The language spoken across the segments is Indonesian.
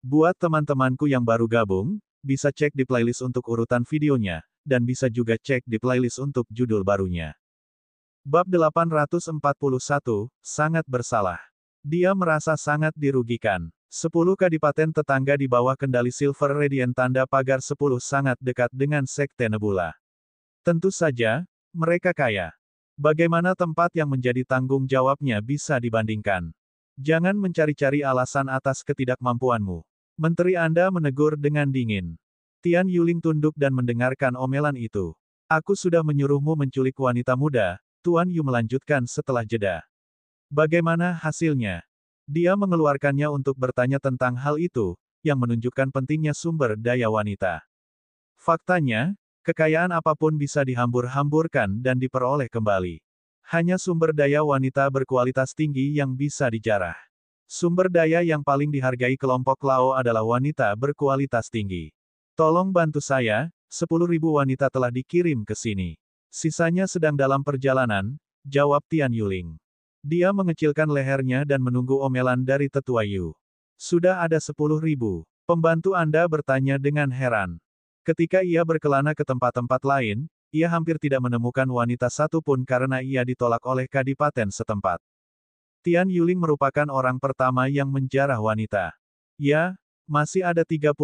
Buat teman-temanku yang baru gabung, bisa cek di playlist untuk urutan videonya, dan bisa juga cek di playlist untuk judul barunya. Bab 841, sangat bersalah. Dia merasa sangat dirugikan. 10 kadipaten tetangga di bawah kendali Silver Radiant tanda pagar 10 sangat dekat dengan Sekte Nebula. Tentu saja, mereka kaya. Bagaimana tempat yang menjadi tanggung jawabnya bisa dibandingkan? Jangan mencari-cari alasan atas ketidakmampuanmu. Menteri Anda menegur dengan dingin. Tian Yuling tunduk dan mendengarkan omelan itu. Aku sudah menyuruhmu menculik wanita muda, Tuan Yu melanjutkan setelah jeda. Bagaimana hasilnya? Dia mengeluarkannya untuk bertanya tentang hal itu, yang menunjukkan pentingnya sumber daya wanita. Faktanya, kekayaan apapun bisa dihambur-hamburkan dan diperoleh kembali. Hanya sumber daya wanita berkualitas tinggi yang bisa dijarah. Sumber daya yang paling dihargai kelompok Lao adalah wanita berkualitas tinggi. Tolong bantu saya, 10.000 wanita telah dikirim ke sini. Sisanya sedang dalam perjalanan, jawab Tian Yuling. Dia mengecilkan lehernya dan menunggu omelan dari tetua Yu. Sudah ada 10.000. Pembantu Anda bertanya dengan heran. Ketika ia berkelana ke tempat-tempat lain, ia hampir tidak menemukan wanita satupun karena ia ditolak oleh kadipaten setempat. Tian Yuling merupakan orang pertama yang menjarah wanita. Ya, masih ada 30.000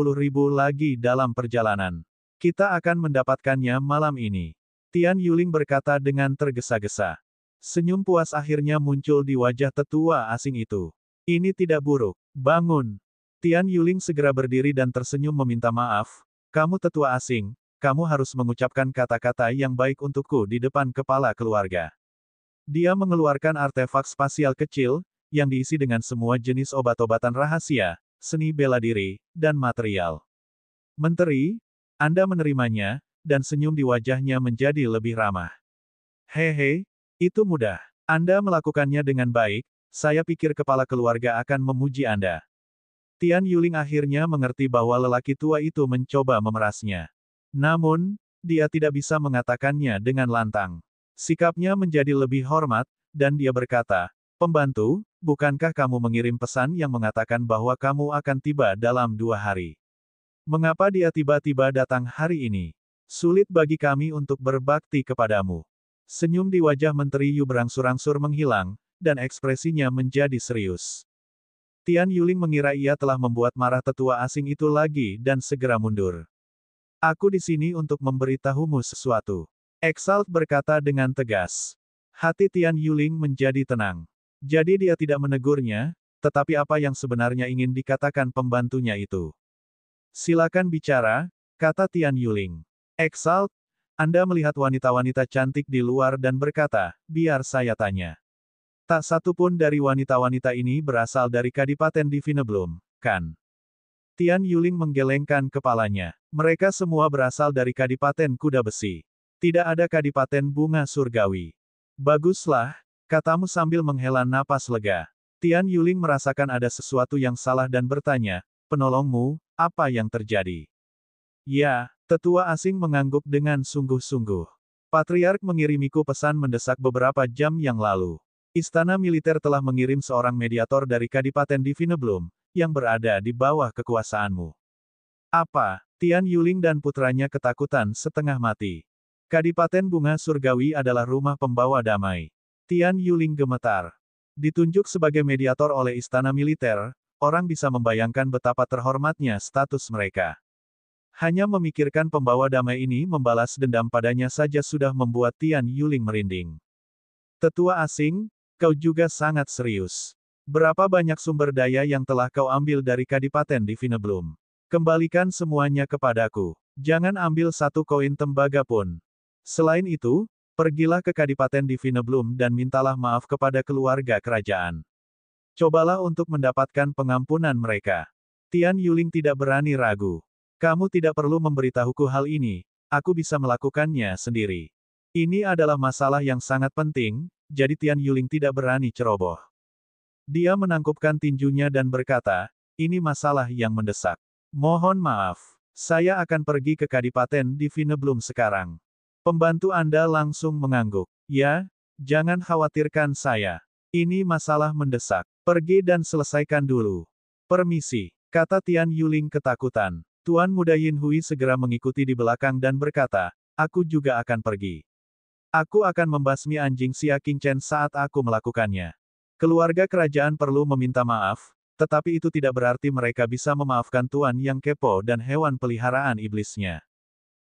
lagi dalam perjalanan. Kita akan mendapatkannya malam ini. Tian Yuling berkata dengan tergesa-gesa. Senyum puas akhirnya muncul di wajah tetua asing itu. Ini tidak buruk. Bangun. Tian Yuling segera berdiri dan tersenyum meminta maaf. Kamu tetua asing, kamu harus mengucapkan kata-kata yang baik untukku di depan kepala keluarga. Dia mengeluarkan artefak spasial kecil, yang diisi dengan semua jenis obat-obatan rahasia, seni bela diri, dan material. Menteri, Anda menerimanya, dan senyum di wajahnya menjadi lebih ramah. Hehe, itu mudah. Anda melakukannya dengan baik, saya pikir kepala keluarga akan memuji Anda. Tian Yuling akhirnya mengerti bahwa lelaki tua itu mencoba memerasnya. Namun, dia tidak bisa mengatakannya dengan lantang. Sikapnya menjadi lebih hormat, dan dia berkata, "Pembantu, bukankah kamu mengirim pesan yang mengatakan bahwa kamu akan tiba dalam 2 hari? Mengapa dia tiba-tiba datang hari ini? Sulit bagi kami untuk berbakti kepadamu." Senyum di wajah Menteri Yu berangsur-angsur menghilang, dan ekspresinya menjadi serius. Tian Yuling mengira ia telah membuat marah tetua asing itu lagi dan segera mundur. Aku di sini untuk memberitahumu sesuatu. Exalt berkata dengan tegas. Hati Tian Yuling menjadi tenang. Jadi dia tidak menegurnya, tetapi apa yang sebenarnya ingin dikatakan pembantunya itu. Silakan bicara, kata Tian Yuling. Exalt, Anda melihat wanita-wanita cantik di luar dan berkata, biar saya tanya. Tak satu pun dari wanita-wanita ini berasal dari Kadipaten Divineblum, kan? Tian Yuling menggelengkan kepalanya. Mereka semua berasal dari Kadipaten Kuda Besi. Tidak ada Kadipaten Bunga Surgawi. Baguslah, katamu sambil menghela napas lega. Tian Yuling merasakan ada sesuatu yang salah dan bertanya, penolongmu, apa yang terjadi? Ya, tetua asing mengangguk dengan sungguh-sungguh. Patriark mengirimiku pesan mendesak beberapa jam yang lalu. Istana militer telah mengirim seorang mediator dari Kadipaten Divineblum, yang berada di bawah kekuasaanmu. Apa? Tian Yuling dan putranya ketakutan setengah mati. Kadipaten Bunga Surgawi adalah rumah pembawa damai. Tian Yuling gemetar. Ditunjuk sebagai mediator oleh istana militer, orang bisa membayangkan betapa terhormatnya status mereka. Hanya memikirkan pembawa damai ini membalas dendam padanya saja sudah membuat Tian Yuling merinding. Tetua asing, kau juga sangat serius. Berapa banyak sumber daya yang telah kau ambil dari Kadipaten Divineblum? Kembalikan semuanya kepadaku. Jangan ambil satu koin tembaga pun. Selain itu, pergilah ke Kadipaten Divineblum dan mintalah maaf kepada keluarga kerajaan. Cobalah untuk mendapatkan pengampunan mereka. Tian Yuling tidak berani ragu. Kamu tidak perlu memberitahuku hal ini, aku bisa melakukannya sendiri. Ini adalah masalah yang sangat penting, jadi Tian Yuling tidak berani ceroboh. Dia menangkupkan tinjunya dan berkata, ini masalah yang mendesak. Mohon maaf, saya akan pergi ke Kadipaten Divineblum sekarang. Pembantu Anda langsung mengangguk. Ya, jangan khawatirkan saya. Ini masalah mendesak. Pergi dan selesaikan dulu. Permisi. kata Tian Yuling ketakutan. Tuan Muda Yin Hui segera mengikuti di belakang dan berkata, aku juga akan pergi. Aku akan membasmi anjing Xia Qingchen saat aku melakukannya. Keluarga kerajaan perlu meminta maaf, tetapi itu tidak berarti mereka bisa memaafkan Tuan yang kepo dan hewan peliharaan iblisnya.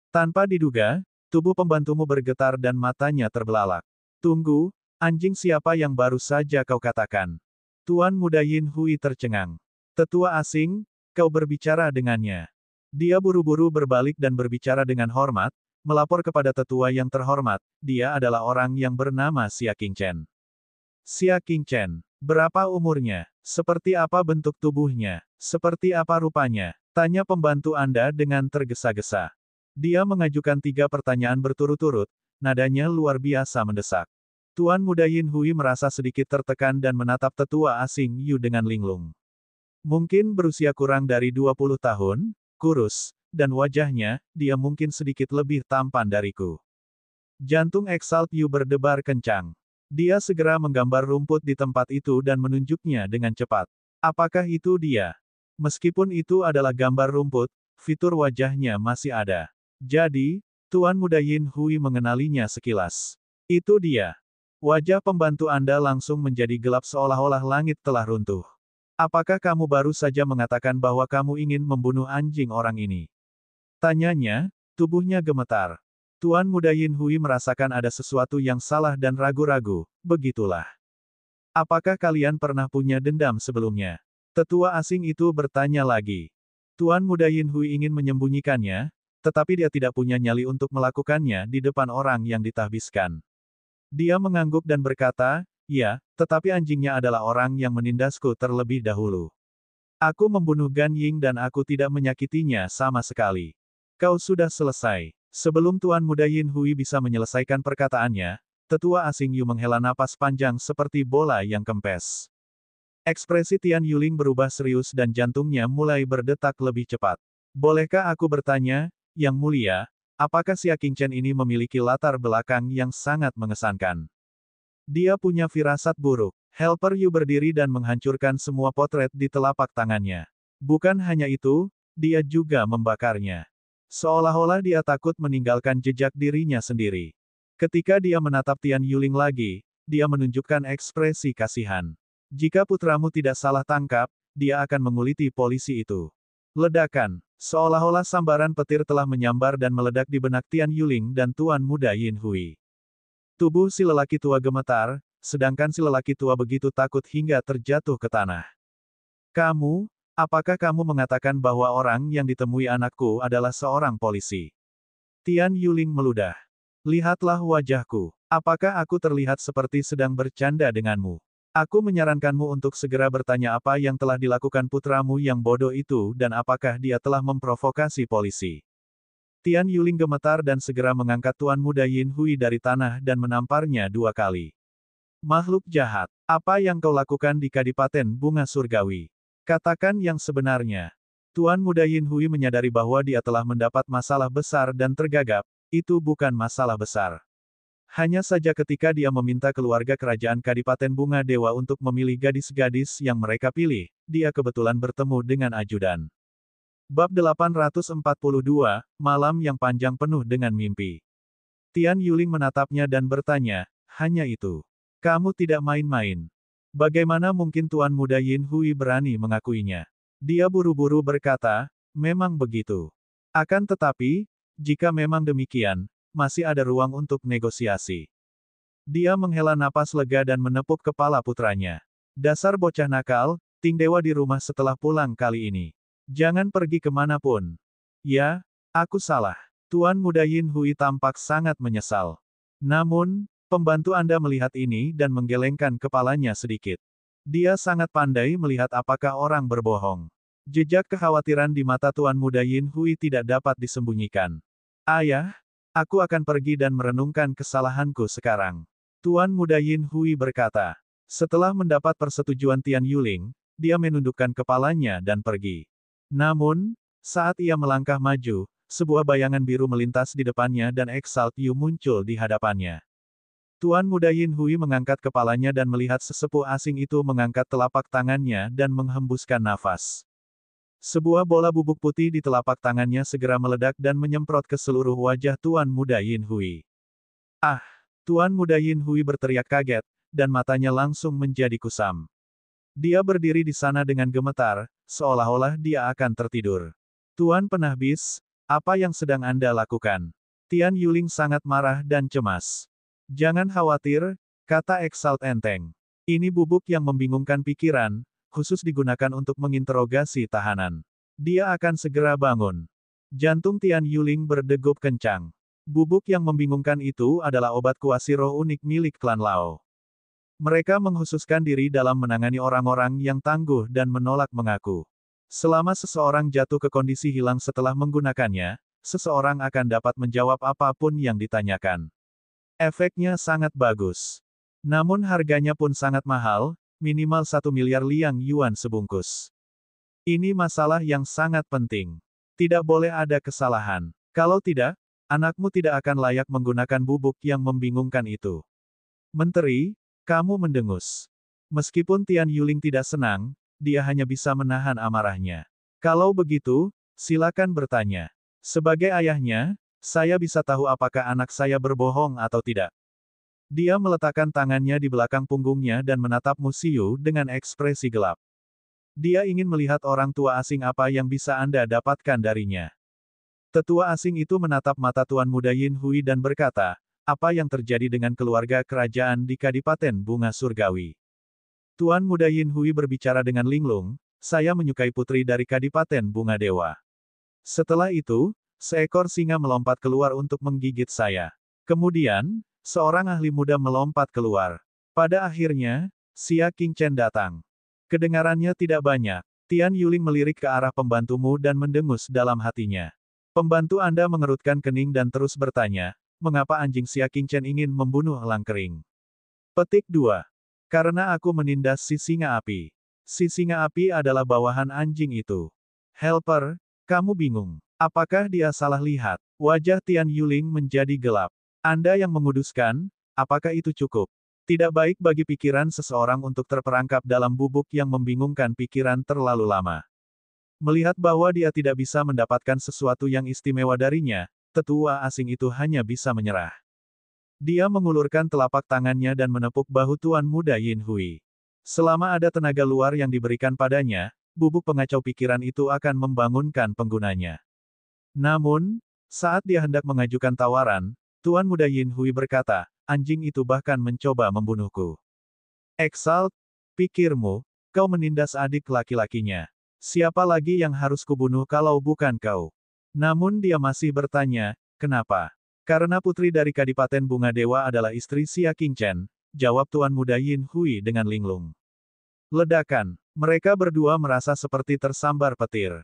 Tanpa diduga, tubuh pembantumu bergetar dan matanya terbelalak. Tunggu, anjing siapa yang baru saja kau katakan? Tuan Muda Yin Hui tercengang. Tetua asing, kau berbicara dengannya. Dia buru-buru berbalik dan berbicara dengan hormat, melapor kepada tetua yang terhormat, dia adalah orang yang bernama Xia Qingchen. Xia Qingchen, berapa umurnya? Seperti apa bentuk tubuhnya? Seperti apa rupanya? Tanya pembantu Anda dengan tergesa-gesa. Dia mengajukan 3 pertanyaan berturut-turut, nadanya luar biasa mendesak. Tuan Muda Yin Hui merasa sedikit tertekan dan menatap tetua asing Yu dengan linglung. Mungkin berusia kurang dari 20 tahun, kurus, dan wajahnya, dia mungkin sedikit lebih tampan dariku. Jantung Exalt Yu berdebar kencang. Dia segera menggambar rumput di tempat itu dan menunjuknya dengan cepat. Apakah itu dia? Meskipun itu adalah gambar rumput, fitur wajahnya masih ada. Jadi, Tuan Muda Yin Hui mengenalinya sekilas. Itu dia. Wajah pembantu Anda langsung menjadi gelap seolah-olah langit telah runtuh. Apakah kamu baru saja mengatakan bahwa kamu ingin membunuh anjing orang ini? Tanyanya, tubuhnya gemetar. Tuan Muda Yin Hui merasakan ada sesuatu yang salah dan ragu-ragu, begitulah. Apakah kalian pernah punya dendam sebelumnya? Tetua asing itu bertanya lagi. Tuan Muda Yin Hui ingin menyembunyikannya, tetapi dia tidak punya nyali untuk melakukannya di depan orang yang ditahbiskan. Dia mengangguk dan berkata, ya, tetapi anjingnya adalah orang yang menindasku terlebih dahulu. Aku membunuh Gan Ying dan aku tidak menyakitinya sama sekali. Kau sudah selesai. Sebelum Tuan Muda Yin Hui bisa menyelesaikan perkataannya, tetua asing Yu menghela napas panjang seperti bola yang kempes. Ekspresi Tian Yuling berubah serius dan jantungnya mulai berdetak lebih cepat. Bolehkah aku bertanya, Yang Mulia, apakah Xia Qingchen ini memiliki latar belakang yang sangat mengesankan? Dia punya firasat buruk. Helper Yu berdiri dan menghancurkan semua potret di telapak tangannya. Bukan hanya itu, dia juga membakarnya. Seolah-olah dia takut meninggalkan jejak dirinya sendiri. Ketika dia menatap Tian Yuling lagi, dia menunjukkan ekspresi kasihan. Jika putramu tidak salah tangkap, dia akan menguliti polisi itu. Ledakan. Seolah-olah sambaran petir telah menyambar dan meledak di benak Tian Yuling dan Tuan Muda Yin Hui. Tubuh si lelaki tua gemetar, sedangkan si lelaki tua begitu takut hingga terjatuh ke tanah. Kamu, apakah kamu mengatakan bahwa orang yang ditemui anakku adalah seorang polisi? Tian Yuling meludah. Lihatlah wajahku. Apakah aku terlihat seperti sedang bercanda denganmu? Aku menyarankanmu untuk segera bertanya apa yang telah dilakukan putramu yang bodoh itu dan apakah dia telah memprovokasi polisi. Tian Yuling gemetar dan segera mengangkat Tuan Muda Yin Hui dari tanah dan menamparnya 2 kali. Makhluk jahat, apa yang kau lakukan di Kadipaten Bunga Surgawi? Katakan yang sebenarnya. Tuan Muda Yin Hui menyadari bahwa dia telah mendapat masalah besar dan tergagap, itu bukan masalah besar. Hanya saja ketika dia meminta keluarga kerajaan Kadipaten Bunga Dewa untuk memilih gadis-gadis yang mereka pilih, dia kebetulan bertemu dengan ajudan. Bab 842, Malam yang Panjang Penuh dengan Mimpi. Tian Yuling menatapnya dan bertanya, hanya itu. Kamu tidak main-main. Bagaimana mungkin Tuan Muda Yin Hui berani mengakuinya? Dia buru-buru berkata, memang begitu. Akan tetapi, jika memang demikian, masih ada ruang untuk negosiasi. Dia menghela napas lega dan menepuk kepala putranya. Dasar bocah nakal, Ting Dewa di rumah setelah pulang kali ini. Jangan pergi kemanapun. Ya, aku salah. Tuan Muda Yin Hui tampak sangat menyesal. Namun, pembantu Anda melihat ini dan menggelengkan kepalanya sedikit. Dia sangat pandai melihat apakah orang berbohong. Jejak kekhawatiran di mata Tuan Muda Yin Hui tidak dapat disembunyikan. Ayah, aku akan pergi dan merenungkan kesalahanku sekarang. Tuan Muda Yin Hui berkata. Setelah mendapat persetujuan Tian Yuling, dia menundukkan kepalanya dan pergi. Namun, saat ia melangkah maju, sebuah bayangan biru melintas di depannya dan Exalt Yu muncul di hadapannya. Tuan Muda Yin Hui mengangkat kepalanya dan melihat sesepuh asing itu mengangkat telapak tangannya dan menghembuskan nafas. Sebuah bola bubuk putih di telapak tangannya segera meledak dan menyemprot ke seluruh wajah Tuan Muda Yin Hui. Ah! Tuan Muda Yin Hui berteriak kaget, dan matanya langsung menjadi kusam. Dia berdiri di sana dengan gemetar, seolah-olah dia akan tertidur. Tuan Penahbis, apa yang sedang Anda lakukan? Tian Yuling sangat marah dan cemas. Jangan khawatir, kata Exalt enteng. Ini bubuk yang membingungkan pikiran, khusus digunakan untuk menginterogasi tahanan. Dia akan segera bangun. Jantung Tian Yuling berdegup kencang. Bubuk yang membingungkan itu adalah obat kuasi roh unik milik klan Lao. Mereka menghususkan diri dalam menangani orang-orang yang tangguh dan menolak mengaku. Selama seseorang jatuh ke kondisi hilang setelah menggunakannya, seseorang akan dapat menjawab apapun yang ditanyakan. Efeknya sangat bagus. Namun harganya pun sangat mahal, minimal 1 miliar liang yuan sebungkus. Ini masalah yang sangat penting. Tidak boleh ada kesalahan. Kalau tidak, anakmu tidak akan layak menggunakan bubuk yang membingungkan itu. Menteri, kamu mendengus. Meskipun Tian Yuling tidak senang, dia hanya bisa menahan amarahnya. Kalau begitu, silakan bertanya. Sebagai ayahnya, saya bisa tahu apakah anak saya berbohong atau tidak. Dia meletakkan tangannya di belakang punggungnya dan menatap Musiu dengan ekspresi gelap. Dia ingin melihat orang tua asing apa yang bisa Anda dapatkan darinya. Tetua asing itu menatap mata Tuan Muda Yin Hui dan berkata, apa yang terjadi dengan keluarga kerajaan di Kadipaten Bunga Surgawi? Tuan Muda Yin Hui berbicara dengan linglung, saya menyukai putri dari Kadipaten Bunga Dewa. Setelah itu, seekor singa melompat keluar untuk menggigit saya. Kemudian, seorang ahli muda melompat keluar. Pada akhirnya, Xia Qingchen datang. Kedengarannya tidak banyak. Tian Yuling melirik ke arah pembantumu dan mendengus dalam hatinya. Pembantu Anda mengerutkan kening dan terus bertanya, mengapa anjing Xia Qingchen ingin membunuh elang kering? Petik 2. Karena aku menindas si singa api. Si singa api adalah bawahan anjing itu. Helper, kamu bingung. Apakah dia salah lihat? Wajah Tian Yuling menjadi gelap. Anda yang menguduskan, apakah itu cukup? Tidak baik bagi pikiran seseorang untuk terperangkap dalam bubuk yang membingungkan pikiran terlalu lama. Melihat bahwa dia tidak bisa mendapatkan sesuatu yang istimewa darinya, tetua asing itu hanya bisa menyerah. Dia mengulurkan telapak tangannya dan menepuk bahu Tuan Muda Yin Hui. Selama ada tenaga luar yang diberikan padanya, bubuk pengacau pikiran itu akan membangunkan penggunanya. Namun, saat dia hendak mengajukan tawaran, Tuan Muda Yin Hui berkata, anjing itu bahkan mencoba membunuhku. Exalt, pikirmu, kau menindas adik laki-lakinya. Siapa lagi yang harus kubunuh kalau bukan kau? Namun dia masih bertanya, kenapa? Karena putri dari Kadipaten Bunga Dewa adalah istri Xia Qingchen, jawab Tuan Muda Yin Hui dengan linglung. Ledakan. Mereka berdua merasa seperti tersambar petir.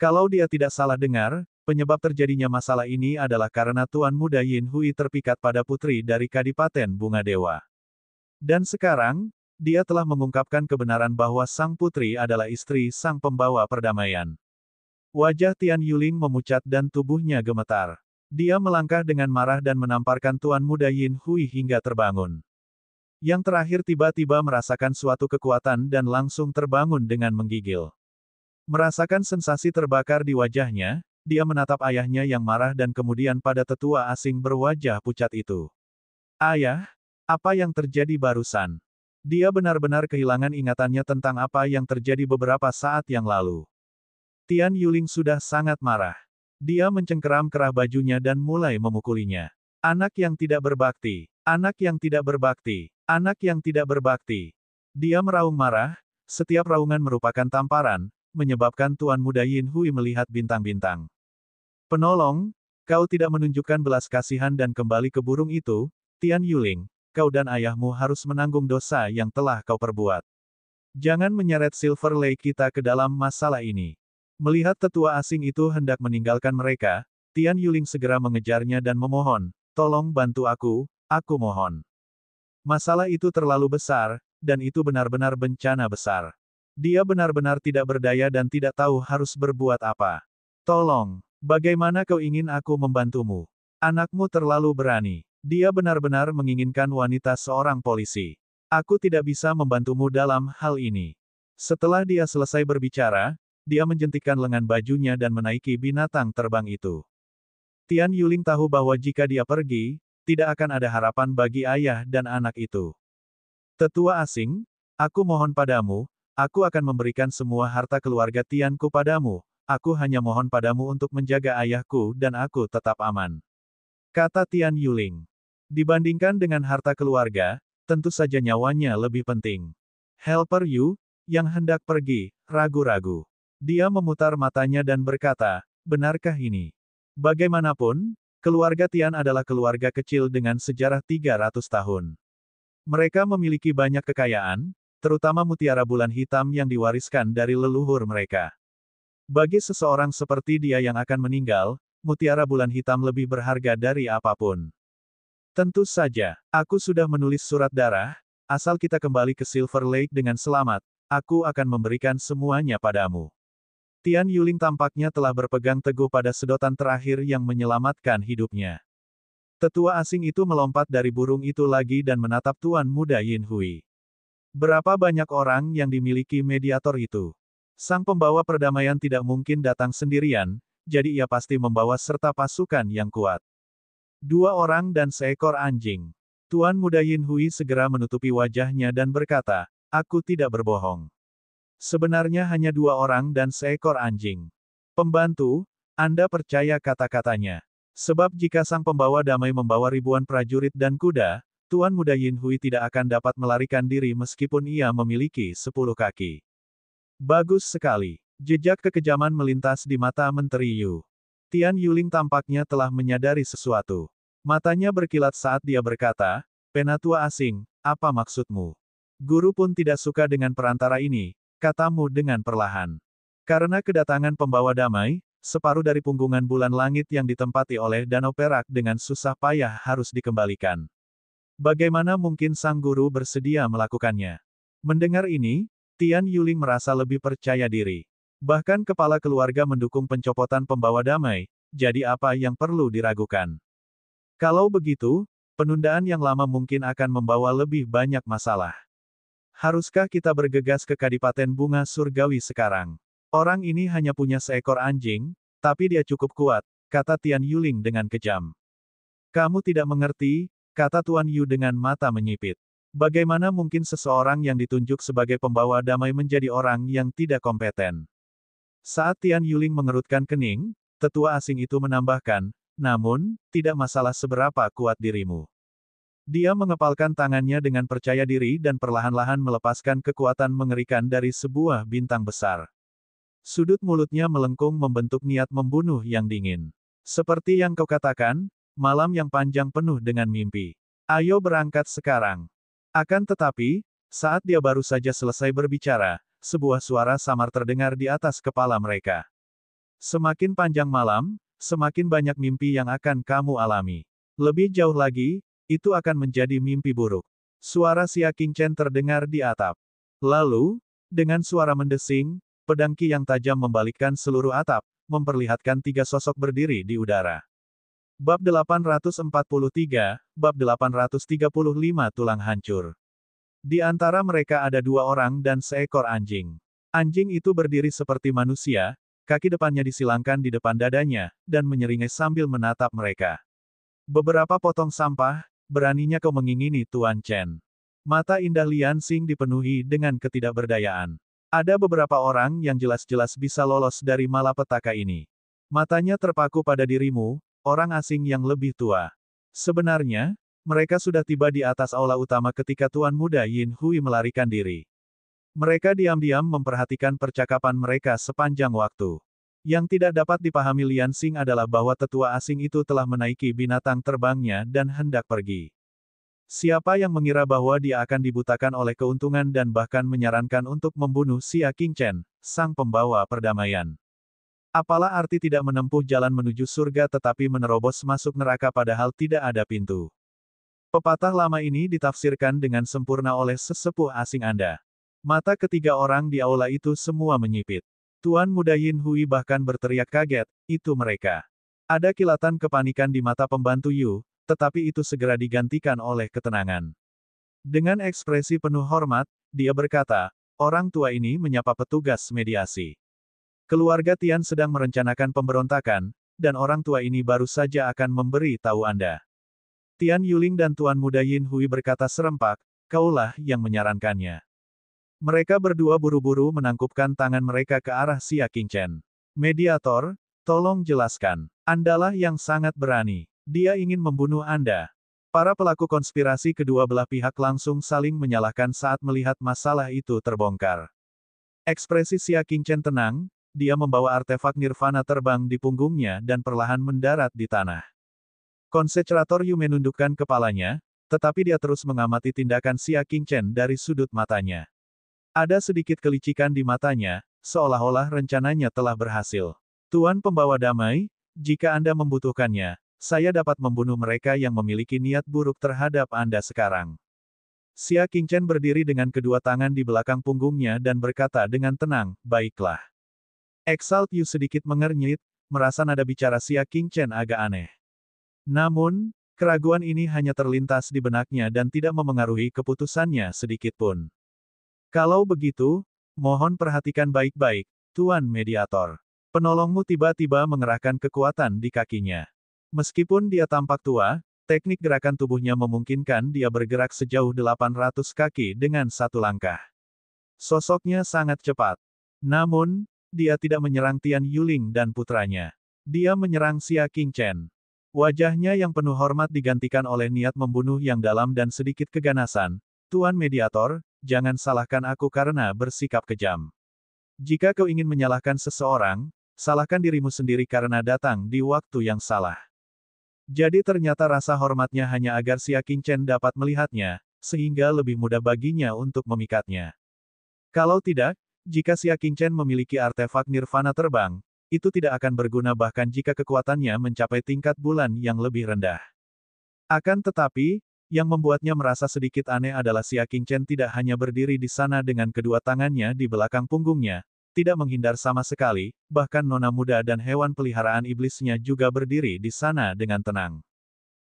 Kalau dia tidak salah dengar, penyebab terjadinya masalah ini adalah karena Tuan Muda Yin Hui terpikat pada putri dari Kadipaten Bunga Dewa. Dan sekarang, dia telah mengungkapkan kebenaran bahwa sang putri adalah istri sang pembawa perdamaian. Wajah Tian Yuling memucat dan tubuhnya gemetar. Dia melangkah dengan marah dan menamparkan Tuan Muda Yin Hui hingga terbangun. Yang terakhir tiba-tiba merasakan suatu kekuatan dan langsung terbangun dengan menggigil. Merasakan sensasi terbakar di wajahnya, dia menatap ayahnya yang marah dan kemudian pada tetua asing berwajah pucat itu. Ayah, apa yang terjadi barusan? Dia benar-benar kehilangan ingatannya tentang apa yang terjadi beberapa saat yang lalu. Tian Yuling sudah sangat marah. Dia mencengkeram kerah bajunya dan mulai memukulinya. Anak yang tidak berbakti, anak yang tidak berbakti, anak yang tidak berbakti. Dia meraung marah, setiap raungan merupakan tamparan, menyebabkan Tuan Muda Yin Hui melihat bintang-bintang. Penolong, kau tidak menunjukkan belas kasihan dan kembali ke burung itu, Tian Yuling, kau dan ayahmu harus menanggung dosa yang telah kau perbuat. Jangan menyeret Silver Lake kita ke dalam masalah ini. Melihat tetua asing itu hendak meninggalkan mereka, Tian Yuling segera mengejarnya dan memohon, tolong bantu aku mohon. Masalah itu terlalu besar, dan itu benar-benar bencana besar. Dia benar-benar tidak berdaya dan tidak tahu harus berbuat apa. Tolong, bagaimana kau ingin aku membantumu? Anakmu terlalu berani. Dia benar-benar menginginkan wanita seorang polisi. Aku tidak bisa membantumu dalam hal ini. Setelah dia selesai berbicara, dia menjentikkan lengan bajunya dan menaiki binatang terbang itu. Tian Yuling tahu bahwa jika dia pergi, tidak akan ada harapan bagi ayah dan anak itu. Tetua asing, aku mohon padamu, aku akan memberikan semua harta keluarga Tianku padamu, aku hanya mohon padamu untuk menjaga ayahku dan aku tetap aman. Kata Tian Yuling. Dibandingkan dengan harta keluarga, tentu saja nyawanya lebih penting. Helper Yu, yang hendak pergi, ragu-ragu. Dia memutar matanya dan berkata, benarkah ini? Bagaimanapun, keluarga Tian adalah keluarga kecil dengan sejarah 300 tahun. Mereka memiliki banyak kekayaan, terutama mutiara bulan hitam yang diwariskan dari leluhur mereka. Bagi seseorang seperti dia yang akan meninggal, mutiara bulan hitam lebih berharga dari apapun. Tentu saja, aku sudah menulis surat darah, asal kita kembali ke Silver Lake dengan selamat, aku akan memberikan semuanya padamu. Tian Yuling tampaknya telah berpegang teguh pada sedotan terakhir yang menyelamatkan hidupnya. Tetua asing itu melompat dari burung itu lagi dan menatap Tuan Muda Yin Hui. Berapa banyak orang yang dimiliki mediator itu? Sang pembawa perdamaian tidak mungkin datang sendirian, jadi ia pasti membawa serta pasukan yang kuat. 2 orang dan seekor anjing. Tuan Muda Yin Hui segera menutupi wajahnya dan berkata, aku tidak berbohong. Sebenarnya hanya 2 orang dan seekor anjing. Pembantu, Anda percaya kata-katanya. Sebab jika sang pembawa damai membawa ribuan prajurit dan kuda, Tuan Muda Yin Hui tidak akan dapat melarikan diri meskipun ia memiliki 10 kaki. Bagus sekali. Jejak kekejaman melintas di mata Menteri Yu. Tian Yuling tampaknya telah menyadari sesuatu. Matanya berkilat saat dia berkata, Penatua asing, apa maksudmu? Guru pun tidak suka dengan perantara ini, katamu dengan perlahan. Karena kedatangan pembawa damai, separuh dari punggungan bulan langit yang ditempati oleh danau perak dengan susah payah harus dikembalikan. Bagaimana mungkin sang guru bersedia melakukannya? Mendengar ini, Tian Yuling merasa lebih percaya diri. Bahkan kepala keluarga mendukung pencopotan pembawa damai, jadi apa yang perlu diragukan? Kalau begitu, penundaan yang lama mungkin akan membawa lebih banyak masalah. Haruskah kita bergegas ke Kadipaten Bunga Surgawi sekarang? Orang ini hanya punya seekor anjing, tapi dia cukup kuat, kata Tian Yuling dengan kejam. Kamu tidak mengerti, kata Tuan Yu dengan mata menyipit. Bagaimana mungkin seseorang yang ditunjuk sebagai pembawa damai menjadi orang yang tidak kompeten? Saat Tian Yuling mengerutkan kening, tetua asing itu menambahkan, namun, tidak masalah seberapa kuat dirimu. Dia mengepalkan tangannya dengan percaya diri dan perlahan-lahan melepaskan kekuatan mengerikan dari sebuah bintang besar. Sudut mulutnya melengkung membentuk niat membunuh yang dingin. Seperti yang kau katakan, malam yang panjang penuh dengan mimpi. Ayo berangkat sekarang. Akan tetapi, saat dia baru saja selesai berbicara, sebuah suara samar terdengar di atas kepala mereka. Semakin panjang malam, semakin banyak mimpi yang akan kamu alami. Lebih jauh lagi, itu akan menjadi mimpi buruk. Suara Xia Qingchen terdengar di atap. Lalu, dengan suara mendesing, pedang Qi yang tajam membalikkan seluruh atap, memperlihatkan 3 sosok berdiri di udara. Bab 843, Bab 835 Tulang Hancur. Di antara mereka ada 2 orang dan seekor anjing. Anjing itu berdiri seperti manusia, kaki depannya disilangkan di depan dadanya, dan menyeringai sambil menatap mereka. Beberapa potong sampah, beraninya kau mengingini Tuan Chen. Mata indah Lian Xing dipenuhi dengan ketidakberdayaan. Ada beberapa orang yang jelas-jelas bisa lolos dari malapetaka ini. Matanya terpaku pada dirimu, orang asing yang lebih tua. Sebenarnya, mereka sudah tiba di atas aula utama ketika Tuan Muda Yin Hui melarikan diri. Mereka diam-diam memperhatikan percakapan mereka sepanjang waktu. Yang tidak dapat dipahami Lian Xing adalah bahwa tetua asing itu telah menaiki binatang terbangnya dan hendak pergi. Siapa yang mengira bahwa dia akan dibutakan oleh keuntungan dan bahkan menyarankan untuk membunuh Xia Qingchen, sang pembawa perdamaian. Apalah arti tidak menempuh jalan menuju surga tetapi menerobos masuk neraka padahal tidak ada pintu. Pepatah lama ini ditafsirkan dengan sempurna oleh sesepuh asing Anda. Mata ketiga orang di aula itu semua menyipit. Tuan Muda Yin Hui bahkan berteriak kaget, itu mereka. Ada kilatan kepanikan di mata pembantu Yu, tetapi itu segera digantikan oleh ketenangan. Dengan ekspresi penuh hormat, dia berkata, orang tua ini menyapa petugas mediasi. Keluarga Tian sedang merencanakan pemberontakan, dan orang tua ini baru saja akan memberi tahu Anda. Tian Yuling dan Tuan Muda Yin Hui berkata serempak, kaulah yang menyarankannya. Mereka berdua buru-buru menangkupkan tangan mereka ke arah Xia Qingchen. Mediator, tolong jelaskan. Andalah yang sangat berani. Dia ingin membunuh Anda. Para pelaku konspirasi kedua belah pihak langsung saling menyalahkan saat melihat masalah itu terbongkar. Ekspresi Xia Qingchen tenang, dia membawa artefak nirvana terbang di punggungnya dan perlahan mendarat di tanah. Konsekrator Yu menundukkan kepalanya, tetapi dia terus mengamati tindakan Xia Qingchen dari sudut matanya. Ada sedikit kelicikan di matanya, seolah-olah rencananya telah berhasil. Tuan pembawa damai, jika Anda membutuhkannya, saya dapat membunuh mereka yang memiliki niat buruk terhadap Anda sekarang. Xia Qingchen berdiri dengan kedua tangan di belakang punggungnya dan berkata dengan tenang, baiklah. Exalt Yu sedikit mengernyit, merasa nada bicara Xia Qingchen agak aneh. Namun, keraguan ini hanya terlintas di benaknya dan tidak memengaruhi keputusannya sedikitpun. Kalau begitu, mohon perhatikan baik-baik, Tuan Mediator. Penolongmu tiba-tiba mengerahkan kekuatan di kakinya. Meskipun dia tampak tua, teknik gerakan tubuhnya memungkinkan dia bergerak sejauh 800 kaki dengan satu langkah. Sosoknya sangat cepat. Namun, dia tidak menyerang Tian Yuling dan putranya. Dia menyerang Xia Qingchen. Wajahnya yang penuh hormat digantikan oleh niat membunuh yang dalam dan sedikit keganasan. Tuan Mediator, jangan salahkan aku karena bersikap kejam. Jika kau ingin menyalahkan seseorang, salahkan dirimu sendiri karena datang di waktu yang salah. Jadi ternyata rasa hormatnya hanya agar Xia Qingchen dapat melihatnya, sehingga lebih mudah baginya untuk memikatnya. Kalau tidak, jika Xia Qingchen memiliki artefak nirvana terbang, itu tidak akan berguna bahkan jika kekuatannya mencapai tingkat bulan yang lebih rendah. Akan tetapi, yang membuatnya merasa sedikit aneh adalah Xia Qingchen tidak hanya berdiri di sana dengan kedua tangannya di belakang punggungnya, tidak menghindar sama sekali, bahkan nona muda dan hewan peliharaan iblisnya juga berdiri di sana dengan tenang.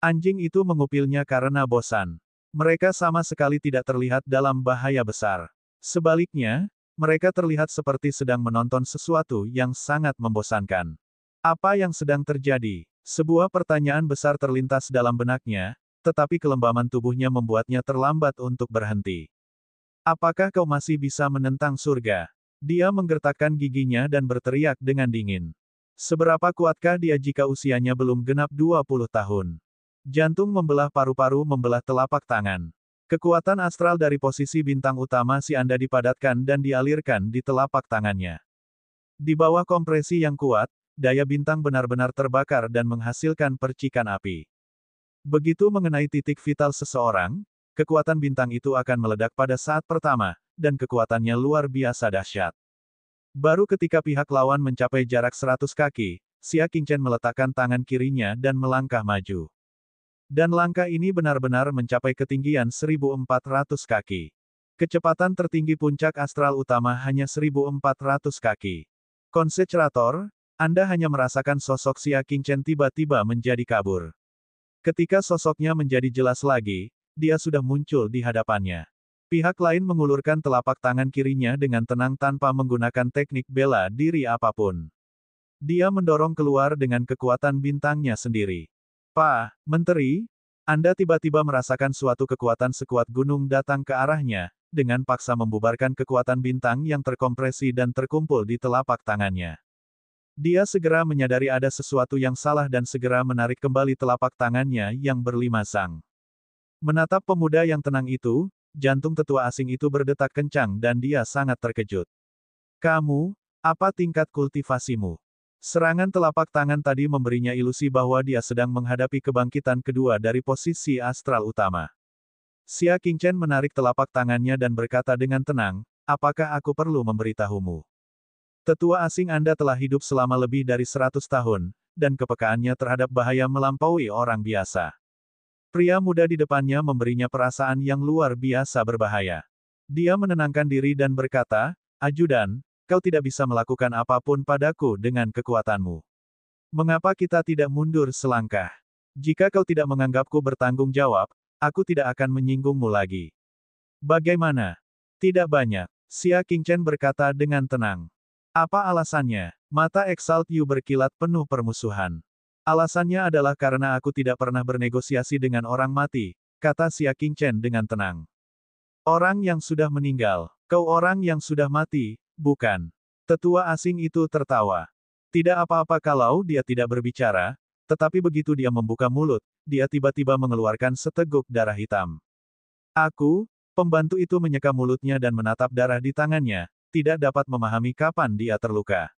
Anjing itu mengupilnya karena bosan. Mereka sama sekali tidak terlihat dalam bahaya besar. Sebaliknya, mereka terlihat seperti sedang menonton sesuatu yang sangat membosankan. Apa yang sedang terjadi? Sebuah pertanyaan besar terlintas dalam benaknya, tetapi kelembaman tubuhnya membuatnya terlambat untuk berhenti. Apakah kau masih bisa menentang surga? Dia menggertakkan giginya dan berteriak dengan dingin. Seberapa kuatkah dia jika usianya belum genap 20 tahun? Jantung membelah paru-paru membelah telapak tangan. Kekuatan astral dari posisi bintang utama si Anda dipadatkan dan dialirkan di telapak tangannya. Di bawah kompresi yang kuat, daya bintang benar-benar terbakar dan menghasilkan percikan api. Begitu mengenai titik vital seseorang, kekuatan bintang itu akan meledak pada saat pertama, dan kekuatannya luar biasa dahsyat. Baru ketika pihak lawan mencapai jarak 100 kaki, Xia Qingchen meletakkan tangan kirinya dan melangkah maju. Dan langkah ini benar-benar mencapai ketinggian 1400 kaki. Kecepatan tertinggi puncak astral utama hanya 1400 kaki. Konsekrator, Anda hanya merasakan sosok Xia Qingchen tiba-tiba menjadi kabur. Ketika sosoknya menjadi jelas lagi, dia sudah muncul di hadapannya. Pihak lain mengulurkan telapak tangan kirinya dengan tenang tanpa menggunakan teknik bela diri apapun. Dia mendorong keluar dengan kekuatan bintangnya sendiri. Pak, Menteri, Anda tiba-tiba merasakan suatu kekuatan sekuat gunung datang ke arahnya, dengan paksa membubarkan kekuatan bintang yang terkompresi dan terkumpul di telapak tangannya. Dia segera menyadari ada sesuatu yang salah dan segera menarik kembali telapak tangannya yang berlimasang. Menatap pemuda yang tenang itu, jantung tetua asing itu berdetak kencang dan dia sangat terkejut. Kamu, apa tingkat kultivasimu? Serangan telapak tangan tadi memberinya ilusi bahwa dia sedang menghadapi kebangkitan kedua dari posisi astral utama. Xia Qingchen menarik telapak tangannya dan berkata dengan tenang, apakah aku perlu memberitahumu? Tetua asing Anda telah hidup selama lebih dari 100 tahun, dan kepekaannya terhadap bahaya melampaui orang biasa. Pria muda di depannya memberinya perasaan yang luar biasa berbahaya. Dia menenangkan diri dan berkata, Ajudan, kau tidak bisa melakukan apapun padaku dengan kekuatanmu. Mengapa kita tidak mundur selangkah? Jika kau tidak menganggapku bertanggung jawab, aku tidak akan menyinggungmu lagi. Bagaimana? Tidak banyak. Xia Qingchen berkata dengan tenang. Apa alasannya? Mata Exalt Yu berkilat penuh permusuhan. Alasannya adalah karena aku tidak pernah bernegosiasi dengan orang mati, kata Xia Qingchen dengan tenang. Orang yang sudah meninggal. Kau orang yang sudah mati, bukan? Tetua asing itu tertawa. Tidak apa-apa kalau dia tidak berbicara, tetapi begitu dia membuka mulut, dia tiba-tiba mengeluarkan seteguk darah hitam. Aku, pembantu itu menyeka mulutnya dan menatap darah di tangannya, tidak dapat memahami kapan dia terluka.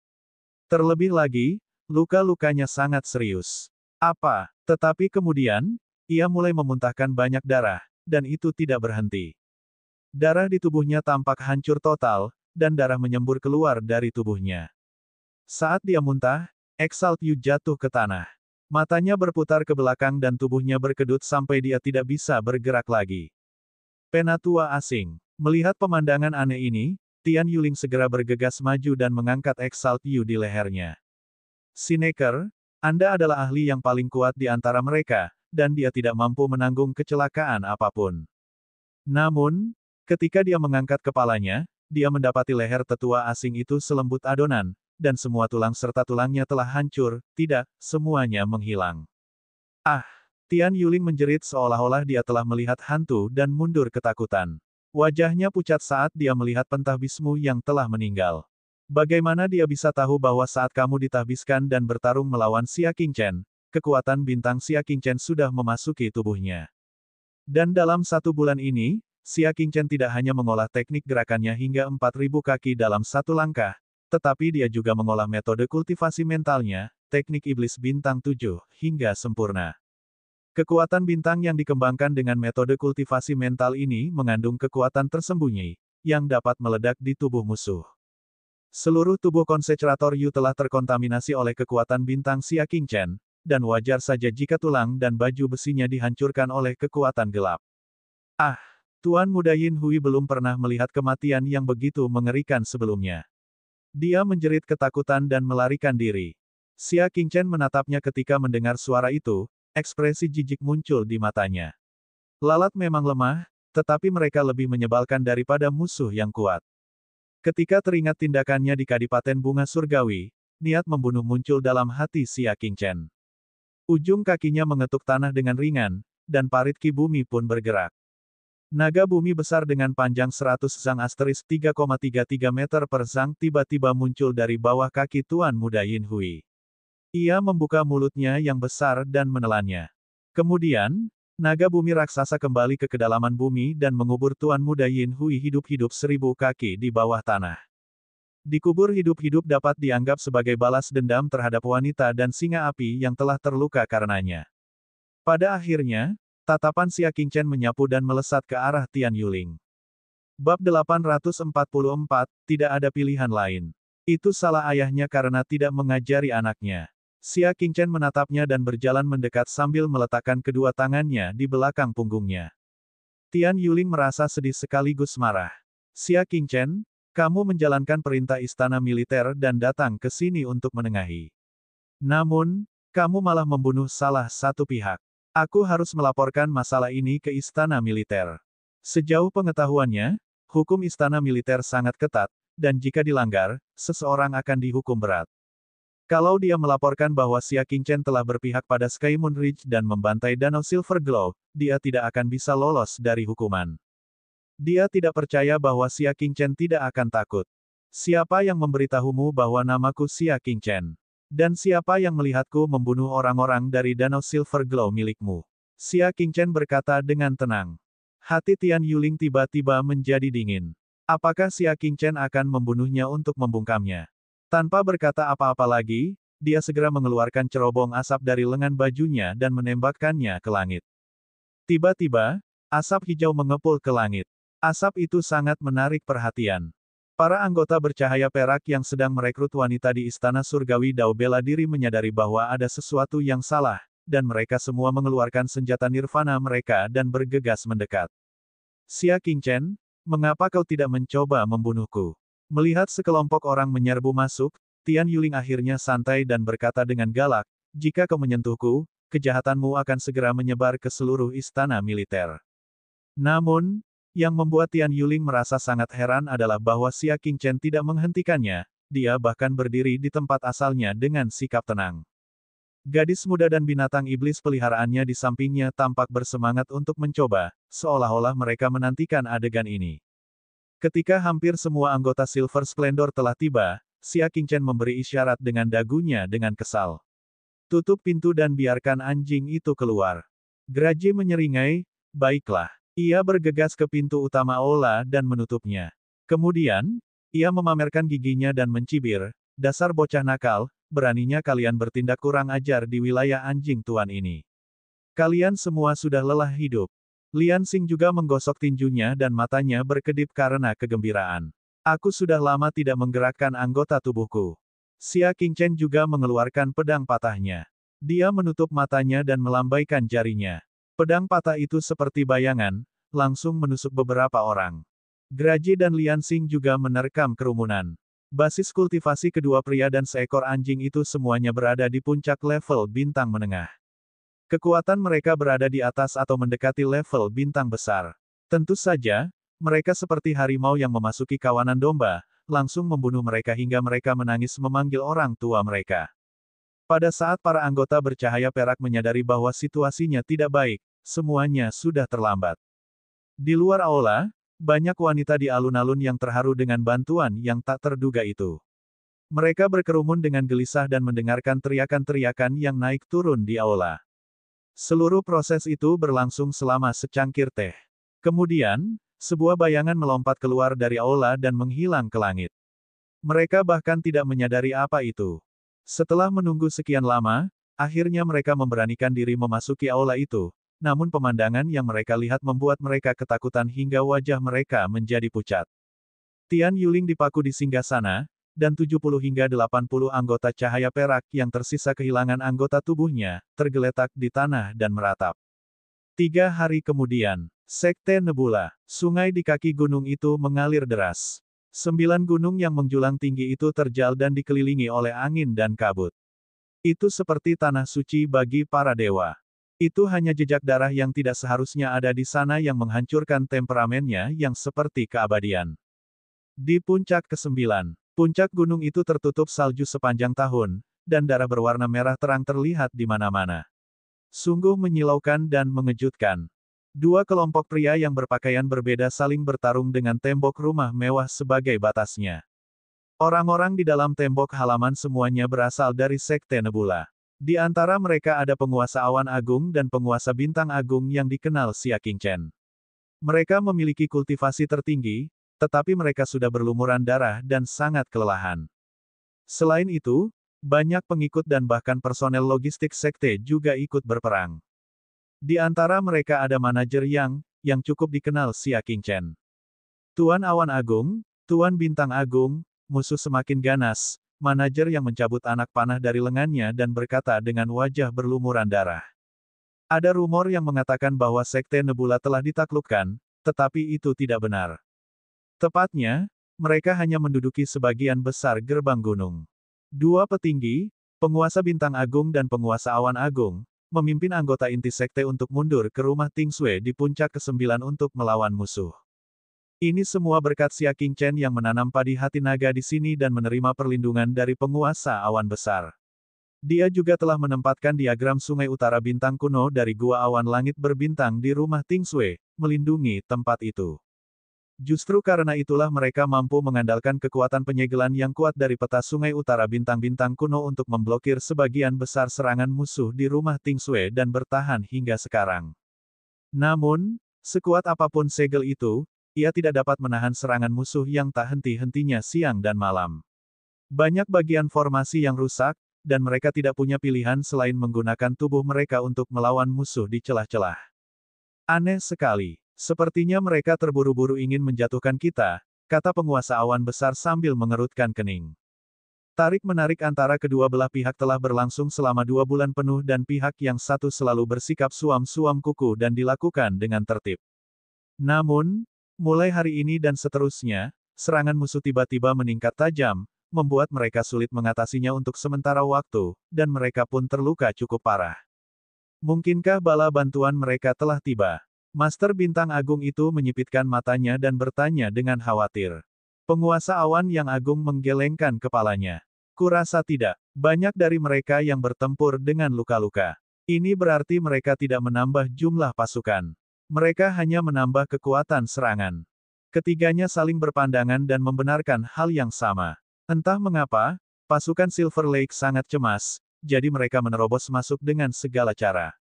Terlebih lagi, luka-lukanya sangat serius. Apa? Tetapi kemudian, ia mulai memuntahkan banyak darah, dan itu tidak berhenti. Darah di tubuhnya tampak hancur total, dan darah menyembur keluar dari tubuhnya. Saat dia muntah, Exalt Yu jatuh ke tanah. Matanya berputar ke belakang dan tubuhnya berkedut sampai dia tidak bisa bergerak lagi. Penatua asing. Melihat pemandangan aneh ini, Tian Yuling segera bergegas maju dan mengangkat Exalt Yu di lehernya. Sineker, Anda adalah ahli yang paling kuat di antara mereka, dan dia tidak mampu menanggung kecelakaan apapun. Namun, ketika dia mengangkat kepalanya, dia mendapati leher tetua asing itu selembut adonan, dan semua tulang serta tulangnya telah hancur, tidak, semuanya menghilang. Ah! Tian Yuling menjerit seolah-olah dia telah melihat hantu dan mundur ketakutan. Wajahnya pucat saat dia melihat pentahbismu yang telah meninggal. Bagaimana dia bisa tahu bahwa saat kamu ditahbiskan dan bertarung melawan Xia Qingchen, kekuatan bintang Xia Qingchen sudah memasuki tubuhnya. Dan dalam 1 bulan ini, Xia Qingchen tidak hanya mengolah teknik gerakannya hingga 4000 kaki dalam 1 langkah, tetapi dia juga mengolah metode kultivasi mentalnya, teknik iblis bintang 7, hingga sempurna. Kekuatan bintang yang dikembangkan dengan metode kultivasi mental ini mengandung kekuatan tersembunyi, yang dapat meledak di tubuh musuh. Seluruh tubuh konsentrator Yu telah terkontaminasi oleh kekuatan bintang Xia Qingchen, dan wajar saja jika tulang dan baju besinya dihancurkan oleh kekuatan gelap. Ah! Tuan Muda Yin Hui belum pernah melihat kematian yang begitu mengerikan sebelumnya. Dia menjerit ketakutan dan melarikan diri. Xia Qingchen menatapnya ketika mendengar suara itu, ekspresi jijik muncul di matanya. Lalat memang lemah, tetapi mereka lebih menyebalkan daripada musuh yang kuat. Ketika teringat tindakannya di Kadipaten Bunga Surgawi, niat membunuh muncul dalam hati Xia Qingchen. Ujung kakinya mengetuk tanah dengan ringan, dan parit ki bumi pun bergerak. Naga bumi besar dengan panjang 100 zang asterisk 3,33 meter per zang tiba-tiba muncul dari bawah kaki Tuan Muda Yin Hui. Ia membuka mulutnya yang besar dan menelannya. Kemudian, naga bumi raksasa kembali ke kedalaman bumi dan mengubur Tuan Muda Yin Hui hidup-hidup 1000 kaki di bawah tanah. Dikubur hidup-hidup dapat dianggap sebagai balas dendam terhadap wanita dan singa api yang telah terluka karenanya. Pada akhirnya, tatapan Xia Qingchen menyapu dan melesat ke arah Tian Yuling. Bab 844, tidak ada pilihan lain. Itu salah ayahnya karena tidak mengajari anaknya. Xia Qingchen menatapnya dan berjalan mendekat sambil meletakkan kedua tangannya di belakang punggungnya. Tian Yuling merasa sedih sekaligus marah. Xia Qingchen, kamu menjalankan perintah istana militer dan datang ke sini untuk menengahi. Namun, kamu malah membunuh salah satu pihak. Aku harus melaporkan masalah ini ke istana militer. Sejauh pengetahuannya, hukum istana militer sangat ketat, dan jika dilanggar, seseorang akan dihukum berat. Kalau dia melaporkan bahwa Xia Qingchen telah berpihak pada Sky Moon Ridge dan membantai Danau Silver Glow, dia tidak akan bisa lolos dari hukuman. Dia tidak percaya bahwa Xia Qingchen tidak akan takut. Siapa yang memberitahumu bahwa namaku Xia Qingchen? Dan siapa yang melihatku membunuh orang-orang dari Danau Silver Glow milikmu? Xia Qingchen berkata dengan tenang. Hati Tian Yuling tiba-tiba menjadi dingin. Apakah Xia Qingchen akan membunuhnya untuk membungkamnya? Tanpa berkata apa-apa lagi, dia segera mengeluarkan cerobong asap dari lengan bajunya dan menembakkannya ke langit. Tiba-tiba, asap hijau mengepul ke langit. Asap itu sangat menarik perhatian. Para anggota bercahaya perak yang sedang merekrut wanita di Istana Surgawi Dao bela diri menyadari bahwa ada sesuatu yang salah, dan mereka semua mengeluarkan senjata nirvana mereka dan bergegas mendekat. Xia Qingchen, mengapa kau tidak mencoba membunuhku? Melihat sekelompok orang menyerbu masuk, Tian Yuling akhirnya santai dan berkata dengan galak, jika kau menyentuhku, kejahatanmu akan segera menyebar ke seluruh istana militer. Namun, yang membuat Tian Yuling merasa sangat heran adalah bahwa Xia Qingchen tidak menghentikannya, dia bahkan berdiri di tempat asalnya dengan sikap tenang. Gadis muda dan binatang iblis peliharaannya di sampingnya tampak bersemangat untuk mencoba, seolah-olah mereka menantikan adegan ini. Ketika hampir semua anggota Silver Splendor telah tiba, Xia Qingchen memberi isyarat dengan dagunya dengan kesal. Tutup pintu dan biarkan anjing itu keluar. Graji menyeringai, baiklah. Ia bergegas ke pintu utama aula dan menutupnya. Kemudian, ia memamerkan giginya dan mencibir, dasar bocah nakal, beraninya kalian bertindak kurang ajar di wilayah anjing tuan ini. Kalian semua sudah lelah hidup. Lian Xing juga menggosok tinjunya dan matanya berkedip karena kegembiraan. Aku sudah lama tidak menggerakkan anggota tubuhku. Xia Qingchen juga mengeluarkan pedang patahnya. Dia menutup matanya dan melambaikan jarinya. Pedang patah itu seperti bayangan, langsung menusuk beberapa orang. Graji dan Lian Xing juga menerkam kerumunan. Basis kultivasi kedua pria dan seekor anjing itu semuanya berada di puncak level bintang menengah. Kekuatan mereka berada di atas atau mendekati level bintang besar. Tentu saja, mereka seperti harimau yang memasuki kawanan domba, langsung membunuh mereka hingga mereka menangis memanggil orang tua mereka. Pada saat para anggota bercahaya perak menyadari bahwa situasinya tidak baik, semuanya sudah terlambat. Di luar aula, banyak wanita di alun-alun yang terharu dengan bantuan yang tak terduga itu. Mereka berkerumun dengan gelisah dan mendengarkan teriakan-teriakan yang naik turun di aula. Seluruh proses itu berlangsung selama secangkir teh. Kemudian, sebuah bayangan melompat keluar dari aula dan menghilang ke langit. Mereka bahkan tidak menyadari apa itu. Setelah menunggu sekian lama, akhirnya mereka memberanikan diri memasuki aula itu. Namun pemandangan yang mereka lihat membuat mereka ketakutan hingga wajah mereka menjadi pucat. Tian Yuling dipaku di singgasana, dan 70 hingga 80 anggota cahaya perak yang tersisa kehilangan anggota tubuhnya, tergeletak di tanah dan meratap. 3 hari kemudian, Sekte Nebula, sungai di kaki gunung itu mengalir deras. 9 gunung yang menjulang tinggi itu terjal dan dikelilingi oleh angin dan kabut. Itu seperti tanah suci bagi para dewa. Itu hanya jejak darah yang tidak seharusnya ada di sana yang menghancurkan temperamennya yang seperti keabadian. Di puncak ke-9, puncak gunung itu tertutup salju sepanjang tahun, dan darah berwarna merah terang terlihat di mana-mana. Sungguh menyilaukan dan mengejutkan. 2 kelompok pria yang berpakaian berbeda saling bertarung dengan tembok rumah mewah sebagai batasnya. Orang-orang di dalam tembok halaman semuanya berasal dari Sekte Nebula. Di antara mereka ada penguasa awan agung dan penguasa bintang agung yang dikenal Xia Qingchen. Mereka memiliki kultivasi tertinggi, tetapi mereka sudah berlumuran darah dan sangat kelelahan. Selain itu, banyak pengikut dan bahkan personel logistik sekte juga ikut berperang. Di antara mereka ada manajer yang cukup dikenal Xia Qingchen. Tuan Awan Agung, Tuan Bintang Agung, musuh semakin ganas. Manajer yang mencabut anak panah dari lengannya dan berkata dengan wajah berlumuran darah. Ada rumor yang mengatakan bahwa Sekte Nebula telah ditaklukkan, tetapi itu tidak benar. Tepatnya, mereka hanya menduduki sebagian besar gerbang gunung. 2 petinggi, penguasa bintang agung dan penguasa awan agung, memimpin anggota inti sekte untuk mundur ke rumah Ting Sui di puncak ke-9 untuk melawan musuh. Ini semua berkat Xia Qingchen yang menanam padi hati naga di sini dan menerima perlindungan dari penguasa awan besar. Dia juga telah menempatkan diagram sungai utara bintang kuno dari gua awan langit berbintang di rumah Ting Sui, melindungi tempat itu. Justru karena itulah mereka mampu mengandalkan kekuatan penyegelan yang kuat dari peta sungai utara bintang-bintang kuno untuk memblokir sebagian besar serangan musuh di rumah Ting Sui dan bertahan hingga sekarang. Namun, sekuat apapun segel itu, ia tidak dapat menahan serangan musuh yang tak henti-hentinya siang dan malam. Banyak bagian formasi yang rusak, dan mereka tidak punya pilihan selain menggunakan tubuh mereka untuk melawan musuh di celah-celah. Aneh sekali. Sepertinya mereka terburu-buru ingin menjatuhkan kita, kata penguasa awan besar sambil mengerutkan kening. Tarik-menarik antara kedua belah pihak telah berlangsung selama 2 bulan penuh dan pihak yang satu selalu bersikap suam-suam kuku dan dilakukan dengan tertib. Namun, mulai hari ini dan seterusnya, serangan musuh tiba-tiba meningkat tajam, membuat mereka sulit mengatasinya untuk sementara waktu, dan mereka pun terluka cukup parah. Mungkinkah bala bantuan mereka telah tiba? Master Bintang Agung itu menyipitkan matanya dan bertanya dengan khawatir. Penguasa awan yang agung menggelengkan kepalanya. Kurasa tidak. Banyak dari mereka yang bertempur dengan luka-luka. Ini berarti mereka tidak menambah jumlah pasukan. Mereka hanya menambah kekuatan serangan. Ketiganya saling berpandangan dan membenarkan hal yang sama. Entah mengapa, pasukan Silver Lake sangat cemas, jadi mereka menerobos masuk dengan segala cara.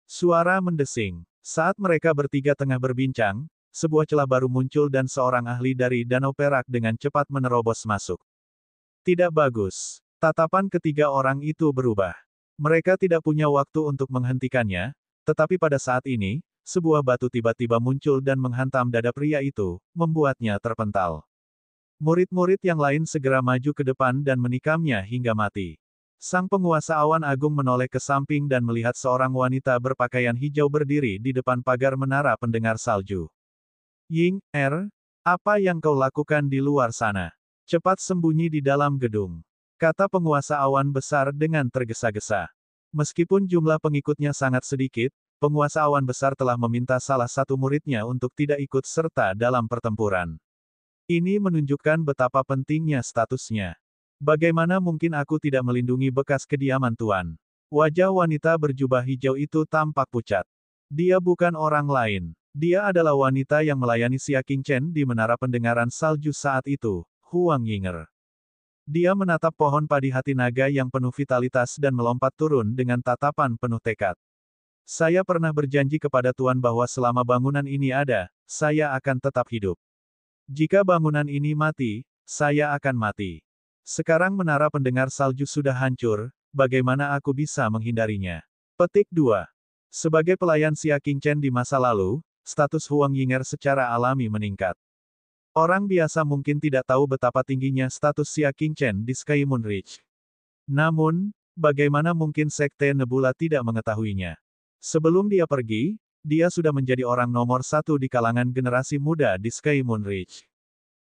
Suara mendesing. Saat mereka bertiga tengah berbincang, sebuah celah baru muncul dan seorang ahli dari Danau Perak dengan cepat menerobos masuk. Tidak bagus. Tatapan ketiga orang itu berubah. Mereka tidak punya waktu untuk menghentikannya, tetapi pada saat ini, sebuah batu tiba-tiba muncul dan menghantam dada pria itu, membuatnya terpental. Murid-murid yang lain segera maju ke depan dan menikamnya hingga mati. Sang penguasa awan agung menoleh ke samping dan melihat seorang wanita berpakaian hijau berdiri di depan pagar menara pendengar salju. Ying, apa yang kau lakukan di luar sana? Cepat sembunyi di dalam gedung, kata penguasa awan besar dengan tergesa-gesa. Meskipun jumlah pengikutnya sangat sedikit, penguasa awan besar telah meminta salah satu muridnya untuk tidak ikut serta dalam pertempuran. Ini menunjukkan betapa pentingnya statusnya. Bagaimana mungkin aku tidak melindungi bekas kediaman Tuan? Wajah wanita berjubah hijau itu tampak pucat. Dia bukan orang lain. Dia adalah wanita yang melayani Xia Qingchen di menara pendengaran salju saat itu, Huang Yinger. Dia menatap pohon padi hati naga yang penuh vitalitas dan melompat turun dengan tatapan penuh tekad. Saya pernah berjanji kepada Tuan bahwa selama bangunan ini ada, saya akan tetap hidup. Jika bangunan ini mati, saya akan mati. Sekarang menara pendengar salju sudah hancur, bagaimana aku bisa menghindarinya? Petik 2. Sebagai pelayan Xia Qingchen di masa lalu, status Huang Yinger secara alami meningkat. Orang biasa mungkin tidak tahu betapa tingginya status Xia Qingchen di Sky Moon Ridge. Namun, bagaimana mungkin Sekte Nebula tidak mengetahuinya? Sebelum dia pergi, dia sudah menjadi orang nomor satu di kalangan generasi muda di Sky Moon Ridge.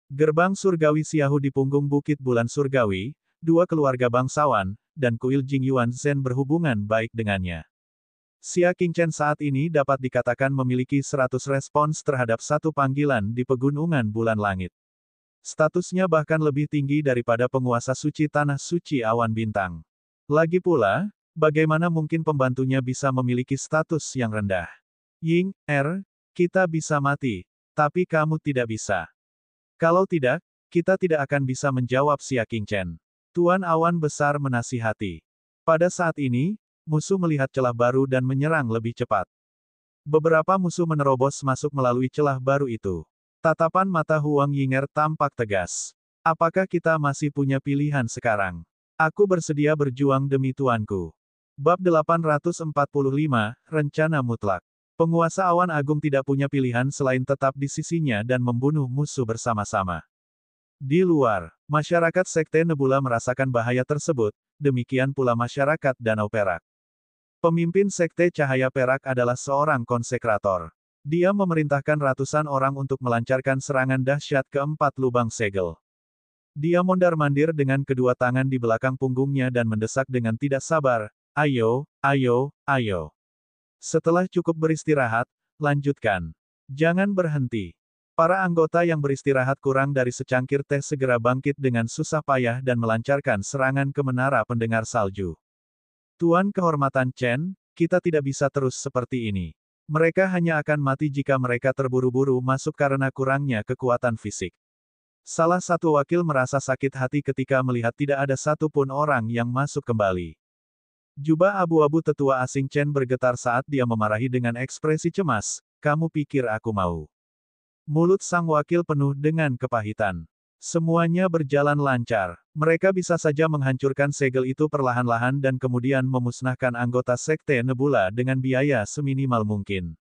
Gerbang surgawi Xiahu di punggung Bukit Bulan Surgawi, dua keluarga bangsawan, dan kuil Jing Yuan Zhen berhubungan baik dengannya. Xia Qingchen saat ini dapat dikatakan memiliki 100 respons terhadap satu panggilan di pegunungan bulan langit. Statusnya bahkan lebih tinggi daripada penguasa suci tanah suci awan bintang. Lagi pula, bagaimana mungkin pembantunya bisa memiliki status yang rendah? Ying, kita bisa mati, tapi kamu tidak bisa. Kalau tidak, kita tidak akan bisa menjawab Xia Qingchen. Tuan awan besar menasihati. Pada saat ini, musuh melihat celah baru dan menyerang lebih cepat. Beberapa musuh menerobos masuk melalui celah baru itu. Tatapan mata Huang Yinger tampak tegas. Apakah kita masih punya pilihan sekarang? Aku bersedia berjuang demi tuanku. Bab 845, Rencana Mutlak. Penguasa awan agung tidak punya pilihan selain tetap di sisinya dan membunuh musuh bersama-sama. Di luar, masyarakat Sekte Nebula merasakan bahaya tersebut, demikian pula masyarakat Danau Perak. Pemimpin Sekte Cahaya Perak adalah seorang konsekrator. Dia memerintahkan ratusan orang untuk melancarkan serangan dahsyat ke 4 lubang segel. Dia mondar-mandir dengan kedua tangan di belakang punggungnya dan mendesak dengan tidak sabar, ayo, ayo, ayo. Setelah cukup beristirahat, lanjutkan. Jangan berhenti. Para anggota yang beristirahat kurang dari secangkir teh segera bangkit dengan susah payah dan melancarkan serangan ke menara pendengar salju. Tuan Kehormatan Chen, kita tidak bisa terus seperti ini. Mereka hanya akan mati jika mereka terburu-buru masuk karena kurangnya kekuatan fisik. Salah satu wakil merasa sakit hati ketika melihat tidak ada satupun orang yang masuk kembali. Jubah abu-abu tetua asing Chen bergetar saat dia memarahi dengan ekspresi cemas, kamu pikir aku mau? Mulut sang wakil penuh dengan kepahitan. Semuanya berjalan lancar. Mereka bisa saja menghancurkan segel itu perlahan-lahan dan kemudian memusnahkan anggota Sekte Nebula dengan biaya seminimal mungkin.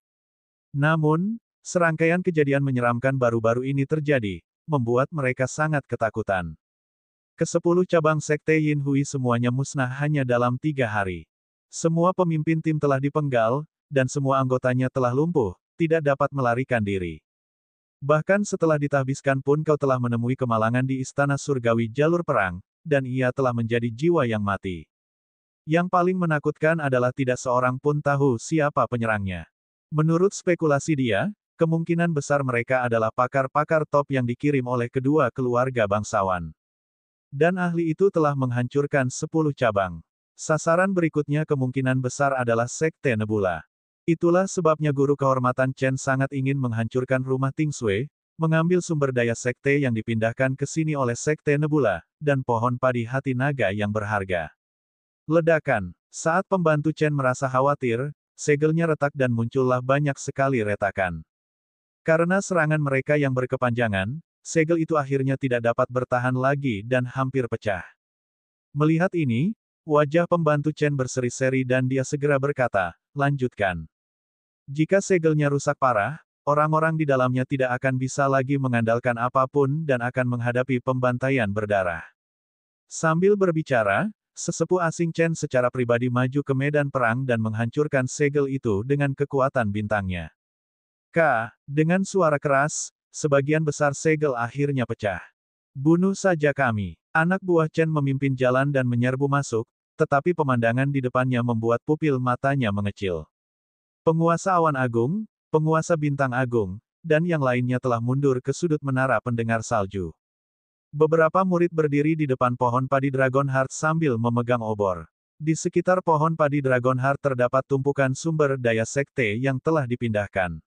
Namun, serangkaian kejadian menyeramkan baru-baru ini terjadi, membuat mereka sangat ketakutan. Ke-10 cabang Sekte Yin Hui semuanya musnah hanya dalam 3 hari. Semua pemimpin tim telah dipenggal, dan semua anggotanya telah lumpuh, tidak dapat melarikan diri. Bahkan setelah ditahbiskan pun kau telah menemui kemalangan di Istana Surgawi Jalur Perang, dan ia telah menjadi jiwa yang mati. Yang paling menakutkan adalah tidak seorang pun tahu siapa penyerangnya. Menurut spekulasi dia, kemungkinan besar mereka adalah pakar-pakar top yang dikirim oleh kedua keluarga bangsawan. Dan ahli itu telah menghancurkan 10 cabang. Sasaran berikutnya kemungkinan besar adalah Sekte Nebula. Itulah sebabnya guru kehormatan Chen sangat ingin menghancurkan rumah Tingshui, mengambil sumber daya sekte yang dipindahkan ke sini oleh Sekte Nebula, dan pohon padi hati naga yang berharga. Ledakan. Saat pembantu Chen merasa khawatir, segelnya retak dan muncullah banyak sekali retakan. Karena serangan mereka yang berkepanjangan, segel itu akhirnya tidak dapat bertahan lagi dan hampir pecah. Melihat ini, wajah pembantu Chen berseri-seri dan dia segera berkata, "Lanjutkan. Jika segelnya rusak parah, orang-orang di dalamnya tidak akan bisa lagi mengandalkan apapun dan akan menghadapi pembantaian berdarah." Sambil berbicara, sesepuh asing Chen secara pribadi maju ke medan perang dan menghancurkan segel itu dengan kekuatan bintangnya. Dengan suara keras, sebagian besar segel akhirnya pecah. "Bunuh saja kami." Anak buah Chen memimpin jalan dan menyerbu masuk, tetapi pemandangan di depannya membuat pupil matanya mengecil. Penguasa awan agung, penguasa bintang agung, dan yang lainnya telah mundur ke sudut menara pendengar salju. Beberapa murid berdiri di depan pohon padi Dragonheart sambil memegang obor. Di sekitar pohon padi Dragonheart terdapat tumpukan sumber daya sekte yang telah dipindahkan.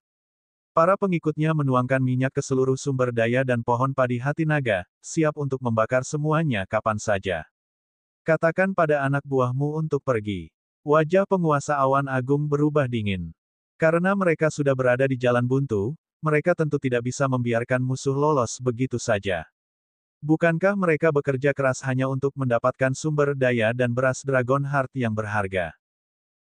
Para pengikutnya menuangkan minyak ke seluruh sumber daya dan pohon padi hati naga, siap untuk membakar semuanya kapan saja. Katakan pada anak buahmu untuk pergi. Wajah penguasa awan agung berubah dingin. Karena mereka sudah berada di jalan buntu, mereka tentu tidak bisa membiarkan musuh lolos begitu saja. Bukankah mereka bekerja keras hanya untuk mendapatkan sumber daya dan beras Dragonheart yang berharga?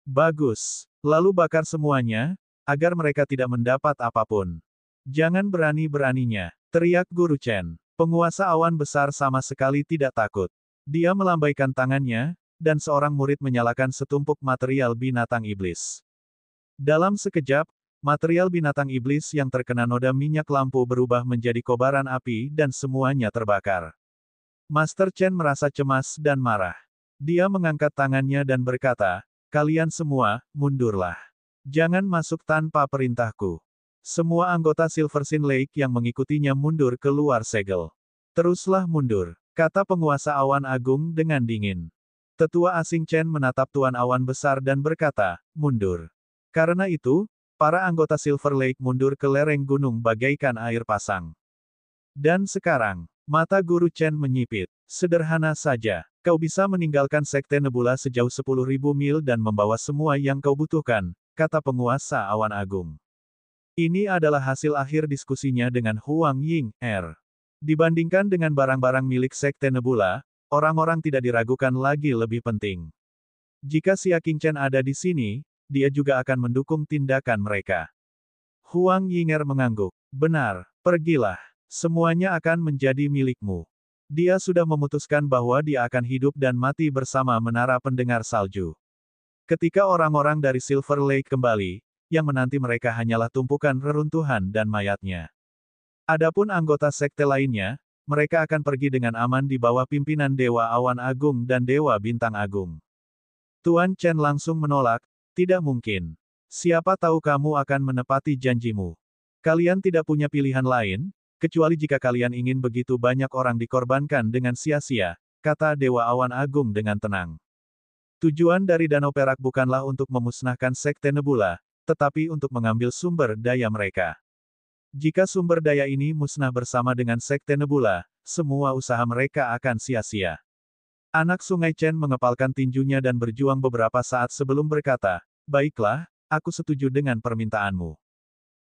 Bagus. Lalu bakar semuanya, agar mereka tidak mendapat apapun. Jangan berani-beraninya, teriak Guru Chen. Penguasa awan besar sama sekali tidak takut. Dia melambaikan tangannya, dan seorang murid menyalakan setumpuk material binatang iblis. Dalam sekejap, material binatang iblis yang terkena noda minyak lampu berubah menjadi kobaran api dan semuanya terbakar. Master Chen merasa cemas dan marah. Dia mengangkat tangannya dan berkata, "Kalian semua, mundurlah. Jangan masuk tanpa perintahku." Semua anggota Silver Sin Lake yang mengikutinya mundur keluar segel. "Teruslah mundur," kata penguasa awan agung dengan dingin. Tetua asing Chen menatap Tuan Awan Besar dan berkata, "Mundur." Karena itu, para anggota Silver Lake mundur ke lereng gunung bagaikan air pasang. Dan sekarang, mata Guru Chen menyipit. "Sederhana saja. Kau bisa meninggalkan Sekte Nebula sejauh 10.000 mil dan membawa semua yang kau butuhkan," kata penguasa awan agung. Ini adalah hasil akhir diskusinya dengan Huang Ying, R. Dibandingkan dengan barang-barang milik Sekte Nebula, orang-orang tidak diragukan lagi lebih penting. Jika Xia Qingchen ada di sini, dia juga akan mendukung tindakan mereka. Huang Yinger mengangguk. "Benar, pergilah. Semuanya akan menjadi milikmu." Dia sudah memutuskan bahwa dia akan hidup dan mati bersama menara pendengar salju. Ketika orang-orang dari Silver Lake kembali, yang menanti mereka hanyalah tumpukan reruntuhan dan mayatnya. Adapun anggota sekte lainnya, mereka akan pergi dengan aman di bawah pimpinan Dewa Awan Agung dan Dewa Bintang Agung. Tuan Chen langsung menolak, "Tidak mungkin. Siapa tahu kamu akan menepati janjimu. Kalian tidak punya pilihan lain, kecuali jika kalian ingin begitu banyak orang dikorbankan dengan sia-sia," kata Dewa Awan Agung dengan tenang. "Tujuan dari Danau Perak bukanlah untuk memusnahkan Sekte Nebula, tetapi untuk mengambil sumber daya mereka. Jika sumber daya ini musnah bersama dengan Sekte Nebula, semua usaha mereka akan sia-sia." Anak Sungai Chen mengepalkan tinjunya dan berjuang beberapa saat sebelum berkata, "Baiklah, aku setuju dengan permintaanmu.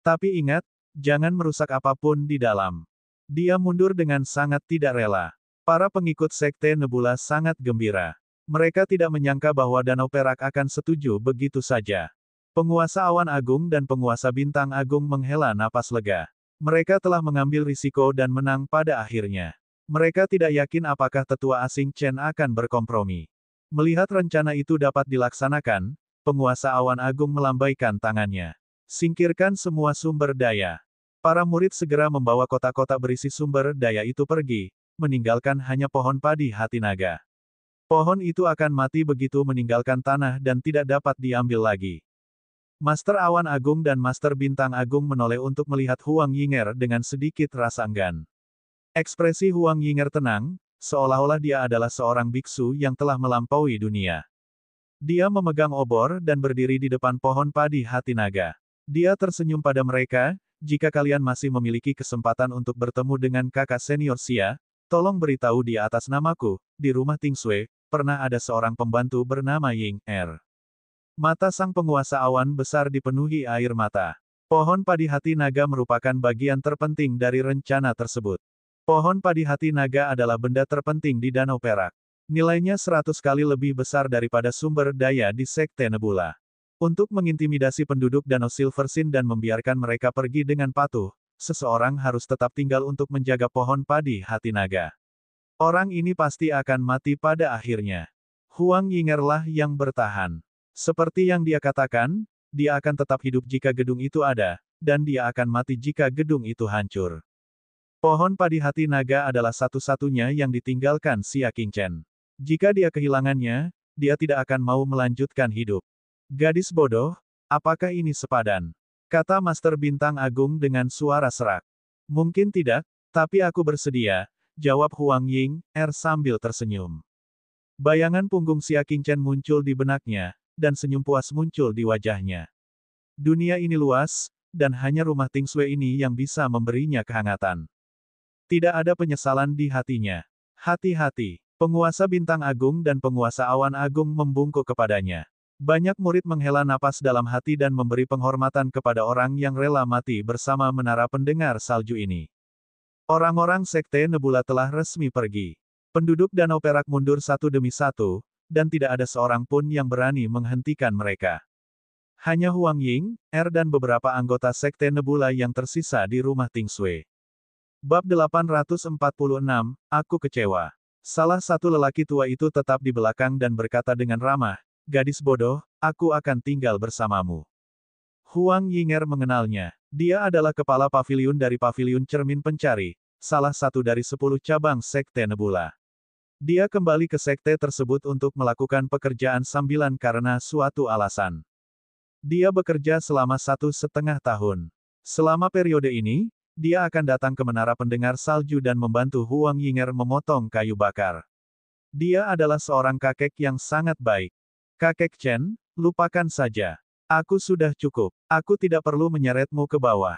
Tapi ingat, jangan merusak apapun di dalam." Dia mundur dengan sangat tidak rela. Para pengikut Sekte Nebula sangat gembira. Mereka tidak menyangka bahwa Danau Perak akan setuju begitu saja. Penguasa awan agung dan penguasa bintang agung menghela napas lega. Mereka telah mengambil risiko dan menang pada akhirnya. Mereka tidak yakin apakah tetua asing Chen akan berkompromi. Melihat rencana itu dapat dilaksanakan, penguasa awan agung melambaikan tangannya. "Singkirkan semua sumber daya." Para murid segera membawa kotak-kotak berisi sumber daya itu pergi, meninggalkan hanya pohon padi hati naga. Pohon itu akan mati begitu meninggalkan tanah dan tidak dapat diambil lagi. Master Awan Agung dan Master Bintang Agung menoleh untuk melihat Huang Yinger dengan sedikit rasa enggan. Ekspresi Huang Yinger tenang, seolah-olah dia adalah seorang biksu yang telah melampaui dunia. Dia memegang obor dan berdiri di depan pohon padi hati naga. Dia tersenyum pada mereka, jika kalian masih memiliki kesempatan untuk bertemu dengan kakak senior Xia, tolong beritahu dia atas namaku, di rumah Tingsui, pernah ada seorang pembantu bernama Ying Er. Mata sang penguasa awan besar dipenuhi air mata. Pohon padi hati naga merupakan bagian terpenting dari rencana tersebut. Pohon padi hati naga adalah benda terpenting di Danau Perak. Nilainya 100 kali lebih besar daripada sumber daya di Sekte Nebula. Untuk mengintimidasi penduduk Danau Silversin dan membiarkan mereka pergi dengan patuh, seseorang harus tetap tinggal untuk menjaga pohon padi hati naga. Orang ini pasti akan mati pada akhirnya. Huang Yinger lah yang bertahan. Seperti yang dia katakan, dia akan tetap hidup jika gedung itu ada, dan dia akan mati jika gedung itu hancur. Pohon padi hati naga adalah satu-satunya yang ditinggalkan Xia Qingchen. Jika dia kehilangannya, dia tidak akan mau melanjutkan hidup. Gadis bodoh, apakah ini sepadan? Kata Master Bintang Agung dengan suara serak. Mungkin tidak, tapi aku bersedia, jawab Huang Ying Er sambil tersenyum. Bayangan punggung Xia Qingchen muncul di benaknya, dan senyum puas muncul di wajahnya. Dunia ini luas, dan hanya rumah Tingsui ini yang bisa memberinya kehangatan. Tidak ada penyesalan di hatinya. Hati-hati, penguasa bintang agung dan penguasa awan agung membungkuk kepadanya. Banyak murid menghela napas dalam hati dan memberi penghormatan kepada orang yang rela mati bersama menara pendengar salju ini. Orang-orang Sekte Nebula telah resmi pergi. Penduduk Danau Perak mundur satu demi satu, dan tidak ada seorang pun yang berani menghentikan mereka. Hanya Huang Ying Er dan beberapa anggota Sekte Nebula yang tersisa di rumah Tingsui. Bab 846, Aku Kecewa. Salah satu lelaki tua itu tetap di belakang dan berkata dengan ramah, gadis bodoh, aku akan tinggal bersamamu. Huang Yinger mengenalnya. Dia adalah kepala paviliun dari Paviliun Cermin Pencari, salah satu dari 10 cabang Sekte Nebula. Dia kembali ke sekte tersebut untuk melakukan pekerjaan sambilan karena suatu alasan. Dia bekerja selama 1,5 tahun. Selama periode ini, dia akan datang ke menara pendengar salju dan membantu Huang Yinger memotong kayu bakar. Dia adalah seorang kakek yang sangat baik. Kakek Chen, lupakan saja. Aku sudah cukup. Aku tidak perlu menyeretmu ke bawah.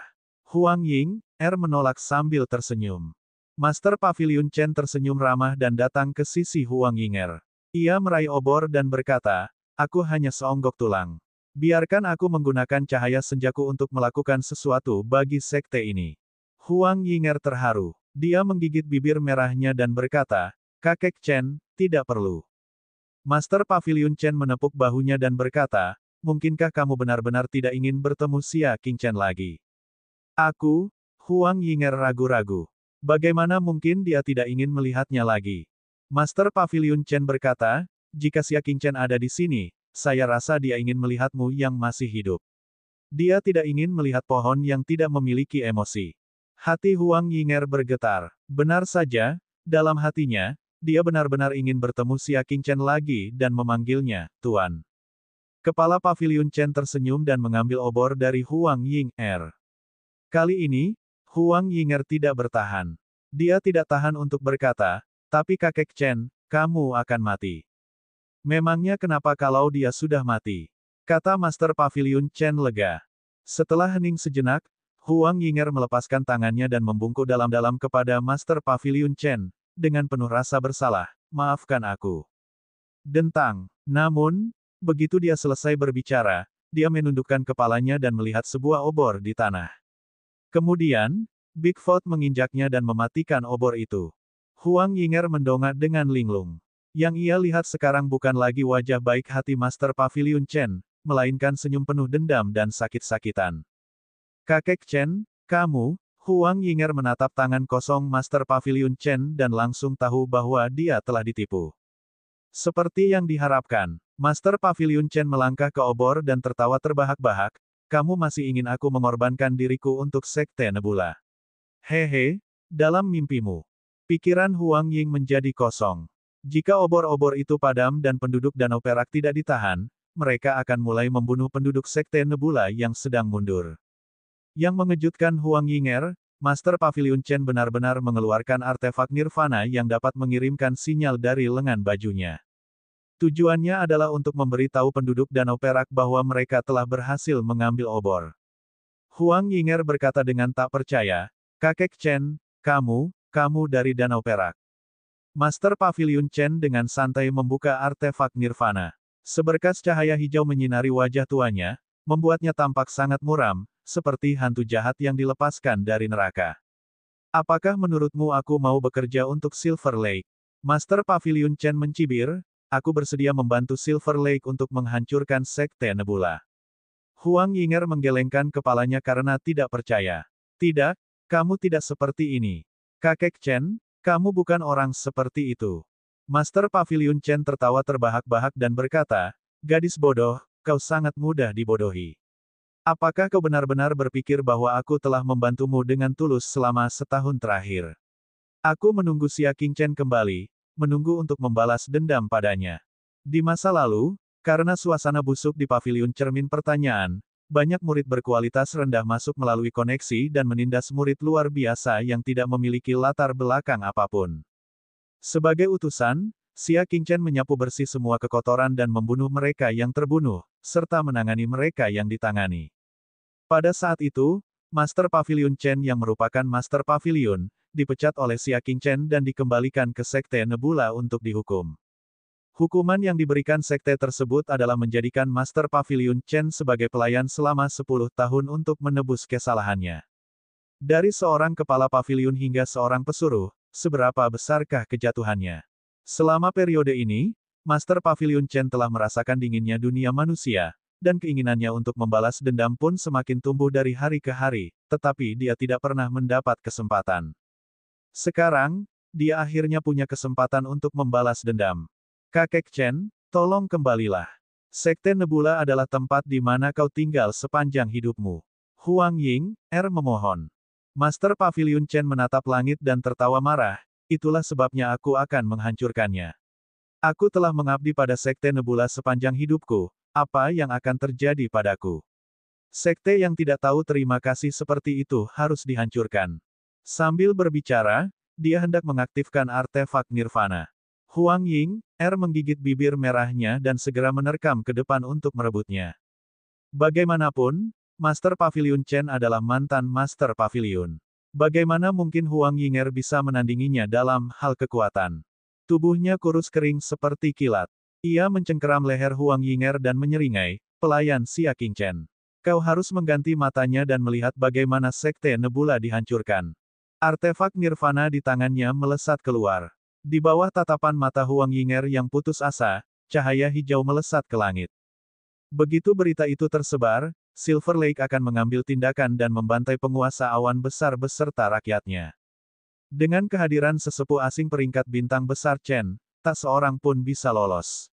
Huang Ying Er menolak sambil tersenyum. Master Paviliun Chen tersenyum ramah dan datang ke sisi Huang Yinger. Ia meraih obor dan berkata, aku hanya seonggok tulang. Biarkan aku menggunakan cahaya senjaku untuk melakukan sesuatu bagi sekte ini. Huang Yinger terharu. Dia menggigit bibir merahnya dan berkata, kakek Chen, tidak perlu. Master Paviliun Chen menepuk bahunya dan berkata, mungkinkah kamu benar-benar tidak ingin bertemu Xia Qingchen lagi? Aku, Huang Yinger ragu-ragu. Bagaimana mungkin dia tidak ingin melihatnya lagi? Master Paviliun Chen berkata, jika Xia Qingchen ada di sini, saya rasa dia ingin melihatmu yang masih hidup. Dia tidak ingin melihat pohon yang tidak memiliki emosi. Hati Huang Yinger bergetar. Benar saja, dalam hatinya, dia benar-benar ingin bertemu Xia Qingchen lagi dan memanggilnya, Tuan. Kepala Paviliun Chen tersenyum dan mengambil obor dari Huang Yinger. Kali ini, Huang Yinger tidak bertahan. Dia tidak tahan untuk berkata, tapi kakek Chen, kamu akan mati. Memangnya kenapa kalau dia sudah mati? Kata Master Paviliun Chen lega. Setelah hening sejenak, Huang Yinger melepaskan tangannya dan membungkuk dalam-dalam kepada Master Paviliun Chen, dengan penuh rasa bersalah, maafkan aku. Dentang. Namun, begitu dia selesai berbicara, dia menundukkan kepalanya dan melihat sebuah obor di tanah. Kemudian, Bigfoot menginjaknya dan mematikan obor itu. Huang Yinger mendongak dengan linglung. Yang ia lihat sekarang bukan lagi wajah baik hati Master Paviliun Chen, melainkan senyum penuh dendam dan sakit-sakitan. Kakek Chen, kamu, Huang Yinger menatap tangan kosong Master Paviliun Chen dan langsung tahu bahwa dia telah ditipu. Seperti yang diharapkan, Master Paviliun Chen melangkah ke obor dan tertawa terbahak-bahak, kamu masih ingin aku mengorbankan diriku untuk Sekte Nebula. Hehe, dalam mimpimu. Pikiran Huang Ying menjadi kosong. Jika obor-obor itu padam dan penduduk Danau Perak tidak ditahan, mereka akan mulai membunuh penduduk Sekte Nebula yang sedang mundur. Yang mengejutkan Huang Yinger, Master Pavilion Chen benar-benar mengeluarkan artefak Nirvana yang dapat mengirimkan sinyal dari lengan bajunya. Tujuannya adalah untuk memberi tahu penduduk Danau Perak bahwa mereka telah berhasil mengambil obor. Huang Yinger berkata dengan tak percaya, "Kakek Chen, kamu dari Danau Perak." Master Pavilion Chen dengan santai membuka artefak Nirvana. Seberkas cahaya hijau menyinari wajah tuanya, membuatnya tampak sangat muram, seperti hantu jahat yang dilepaskan dari neraka. "Apakah menurutmu aku mau bekerja untuk Silver Lake?" Master Pavilion Chen mencibir, "Aku bersedia membantu Silver Lake untuk menghancurkan Sekte Nebula." Huang Yinger menggelengkan kepalanya karena tidak percaya. "Tidak, kamu tidak seperti ini. Kakek Chen, kamu bukan orang seperti itu." Master Pavilion Chen tertawa terbahak-bahak dan berkata, "Gadis bodoh, kau sangat mudah dibodohi. Apakah kau benar-benar berpikir bahwa aku telah membantumu dengan tulus selama setahun terakhir? Aku menunggu Xia Qingchen kembali, menunggu untuk membalas dendam padanya. Di masa lalu, karena suasana busuk di pavilion cermin pertanyaan, banyak murid berkualitas rendah masuk melalui koneksi dan menindas murid luar biasa yang tidak memiliki latar belakang apapun. Sebagai utusan, Xia Qingchen menyapu bersih semua kekotoran dan membunuh mereka yang terbunuh, serta menangani mereka yang ditangani. Pada saat itu, Master Pavilion Chen yang merupakan Master Pavilion, dipecat oleh Xia Qingchen dan dikembalikan ke Sekte Nebula untuk dihukum. Hukuman yang diberikan sekte tersebut adalah menjadikan Master Pavilion Chen sebagai pelayan selama 10 tahun untuk menebus kesalahannya. Dari seorang kepala pavilion hingga seorang pesuruh, seberapa besarkah kejatuhannya? Selama periode ini, Master Pavilion Chen telah merasakan dinginnya dunia manusia, dan keinginannya untuk membalas dendam pun semakin tumbuh dari hari ke hari, tetapi dia tidak pernah mendapat kesempatan. Sekarang, dia akhirnya punya kesempatan untuk membalas dendam. "Kakek Chen, tolong kembalilah. Sekte Nebula adalah tempat di mana kau tinggal sepanjang hidupmu." Huang Yinger memohon. Master Pavilion Chen menatap langit dan tertawa marah, "Itulah sebabnya aku akan menghancurkannya. Aku telah mengabdi pada Sekte Nebula sepanjang hidupku, apa yang akan terjadi padaku? Sekte yang tidak tahu terima kasih seperti itu harus dihancurkan." Sambil berbicara, dia hendak mengaktifkan artefak Nirvana. Huang Yinger menggigit bibir merahnya dan segera menerkam ke depan untuk merebutnya. Bagaimanapun, Master Pavilion Chen adalah mantan Master Pavilion. Bagaimana mungkin Huang Yinger bisa menandinginya dalam hal kekuatan? Tubuhnya kurus kering seperti kilat. Ia mencengkeram leher Huang Yinger dan menyeringai, "Pelayan Xia Qingchen. Kau harus mengganti matanya dan melihat bagaimana Sekte Nebula dihancurkan." Artefak Nirvana di tangannya melesat keluar. Di bawah tatapan mata Huang Yinger yang putus asa, cahaya hijau melesat ke langit. Begitu berita itu tersebar, Silver Lake akan mengambil tindakan dan membantai penguasa awan besar beserta rakyatnya. Dengan kehadiran sesepuh asing peringkat bintang besar Chen, tak seorang pun bisa lolos.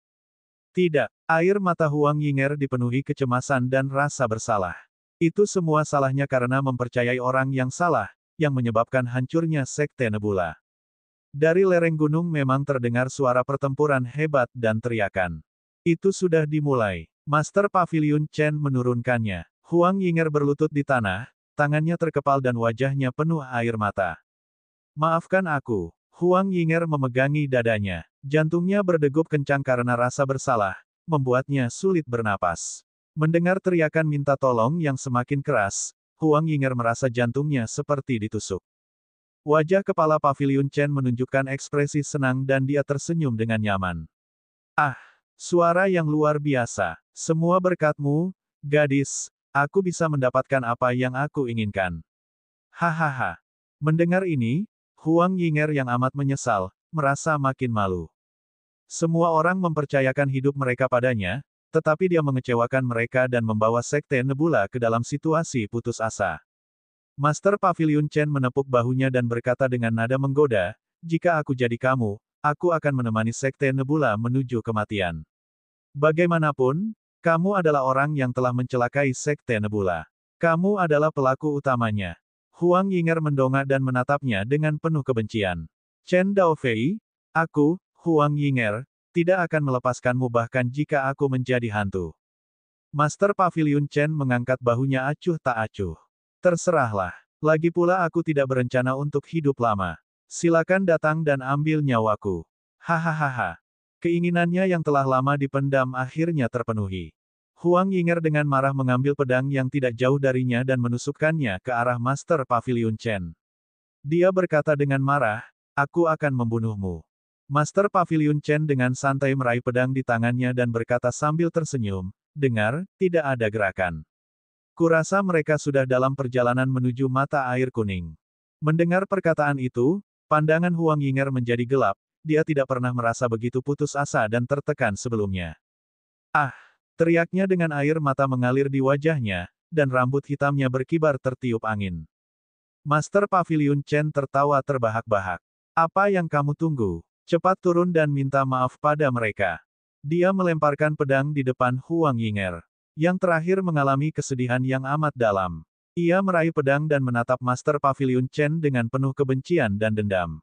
Tidak, air mata Huang Yinger dipenuhi kecemasan dan rasa bersalah. Itu semua salahnya karena mempercayai orang yang salah, yang menyebabkan hancurnya Sekte Nebula. Dari lereng gunung memang terdengar suara pertempuran hebat dan teriakan. Itu sudah dimulai. Master Pavilion Chen menurunkannya. Huang Yinger berlutut di tanah, tangannya terkepal dan wajahnya penuh air mata. "Maafkan aku." Huang Yinger memegangi dadanya. Jantungnya berdegup kencang karena rasa bersalah, membuatnya sulit bernapas. Mendengar teriakan minta tolong yang semakin keras, Huang Yinger merasa jantungnya seperti ditusuk. Wajah kepala Pavilion Chen menunjukkan ekspresi senang dan dia tersenyum dengan nyaman. "Ah, suara yang luar biasa. Semua berkatmu, gadis, aku bisa mendapatkan apa yang aku inginkan." Hahaha. Mendengar ini, Huang Yinger yang amat menyesal, merasa makin malu. Semua orang mempercayakan hidup mereka padanya, tetapi dia mengecewakan mereka dan membawa Sekte Nebula ke dalam situasi putus asa. Master Pavilion Chen menepuk bahunya dan berkata dengan nada menggoda, "Jika aku jadi kamu, aku akan menemani Sekte Nebula menuju kematian. Bagaimanapun, kamu adalah orang yang telah mencelakai Sekte Nebula. Kamu adalah pelaku utamanya." Huang Yinger mendongak dan menatapnya dengan penuh kebencian. "Chen Daofei, aku, Huang Yinger, tidak akan melepaskanmu bahkan jika aku menjadi hantu. Master Pavilion Chen mengangkat bahunya acuh tak acuh. Terserahlah. Lagi pula aku tidak berencana untuk hidup lama. Silakan datang dan ambil nyawaku. Hahaha. Keinginannya yang telah lama dipendam akhirnya terpenuhi. Huang Yinger dengan marah mengambil pedang yang tidak jauh darinya dan menusukkannya ke arah Master Pavilion Chen. Dia berkata dengan marah, aku akan membunuhmu. Master Pavilion Chen dengan santai meraih pedang di tangannya dan berkata sambil tersenyum, dengar, tidak ada gerakan. Kurasa mereka sudah dalam perjalanan menuju mata air kuning. Mendengar perkataan itu, pandangan Huang Yinger menjadi gelap, dia tidak pernah merasa begitu putus asa dan tertekan sebelumnya. Ah! Teriaknya dengan air mata mengalir di wajahnya, dan rambut hitamnya berkibar tertiup angin. Master Pavilion Chen tertawa terbahak-bahak. Apa yang kamu tunggu? Cepat turun dan minta maaf pada mereka. Dia melemparkan pedang di depan Huang Yinger. Yang terakhir mengalami kesedihan yang amat dalam. Ia meraih pedang dan menatap Master Pavilion Chen dengan penuh kebencian dan dendam.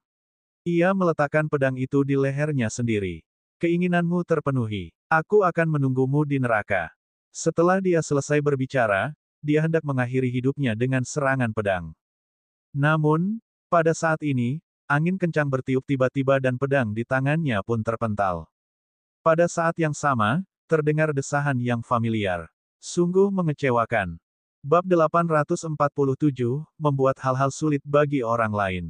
Ia meletakkan pedang itu di lehernya sendiri. Keinginanmu terpenuhi. Aku akan menunggumu di neraka. Setelah dia selesai berbicara, dia hendak mengakhiri hidupnya dengan serangan pedang. Namun, pada saat ini, angin kencang bertiup tiba-tiba dan pedang di tangannya pun terpental. Pada saat yang sama, terdengar desahan yang familiar. Sungguh mengecewakan. Bab 847, membuat hal-hal sulit bagi orang lain.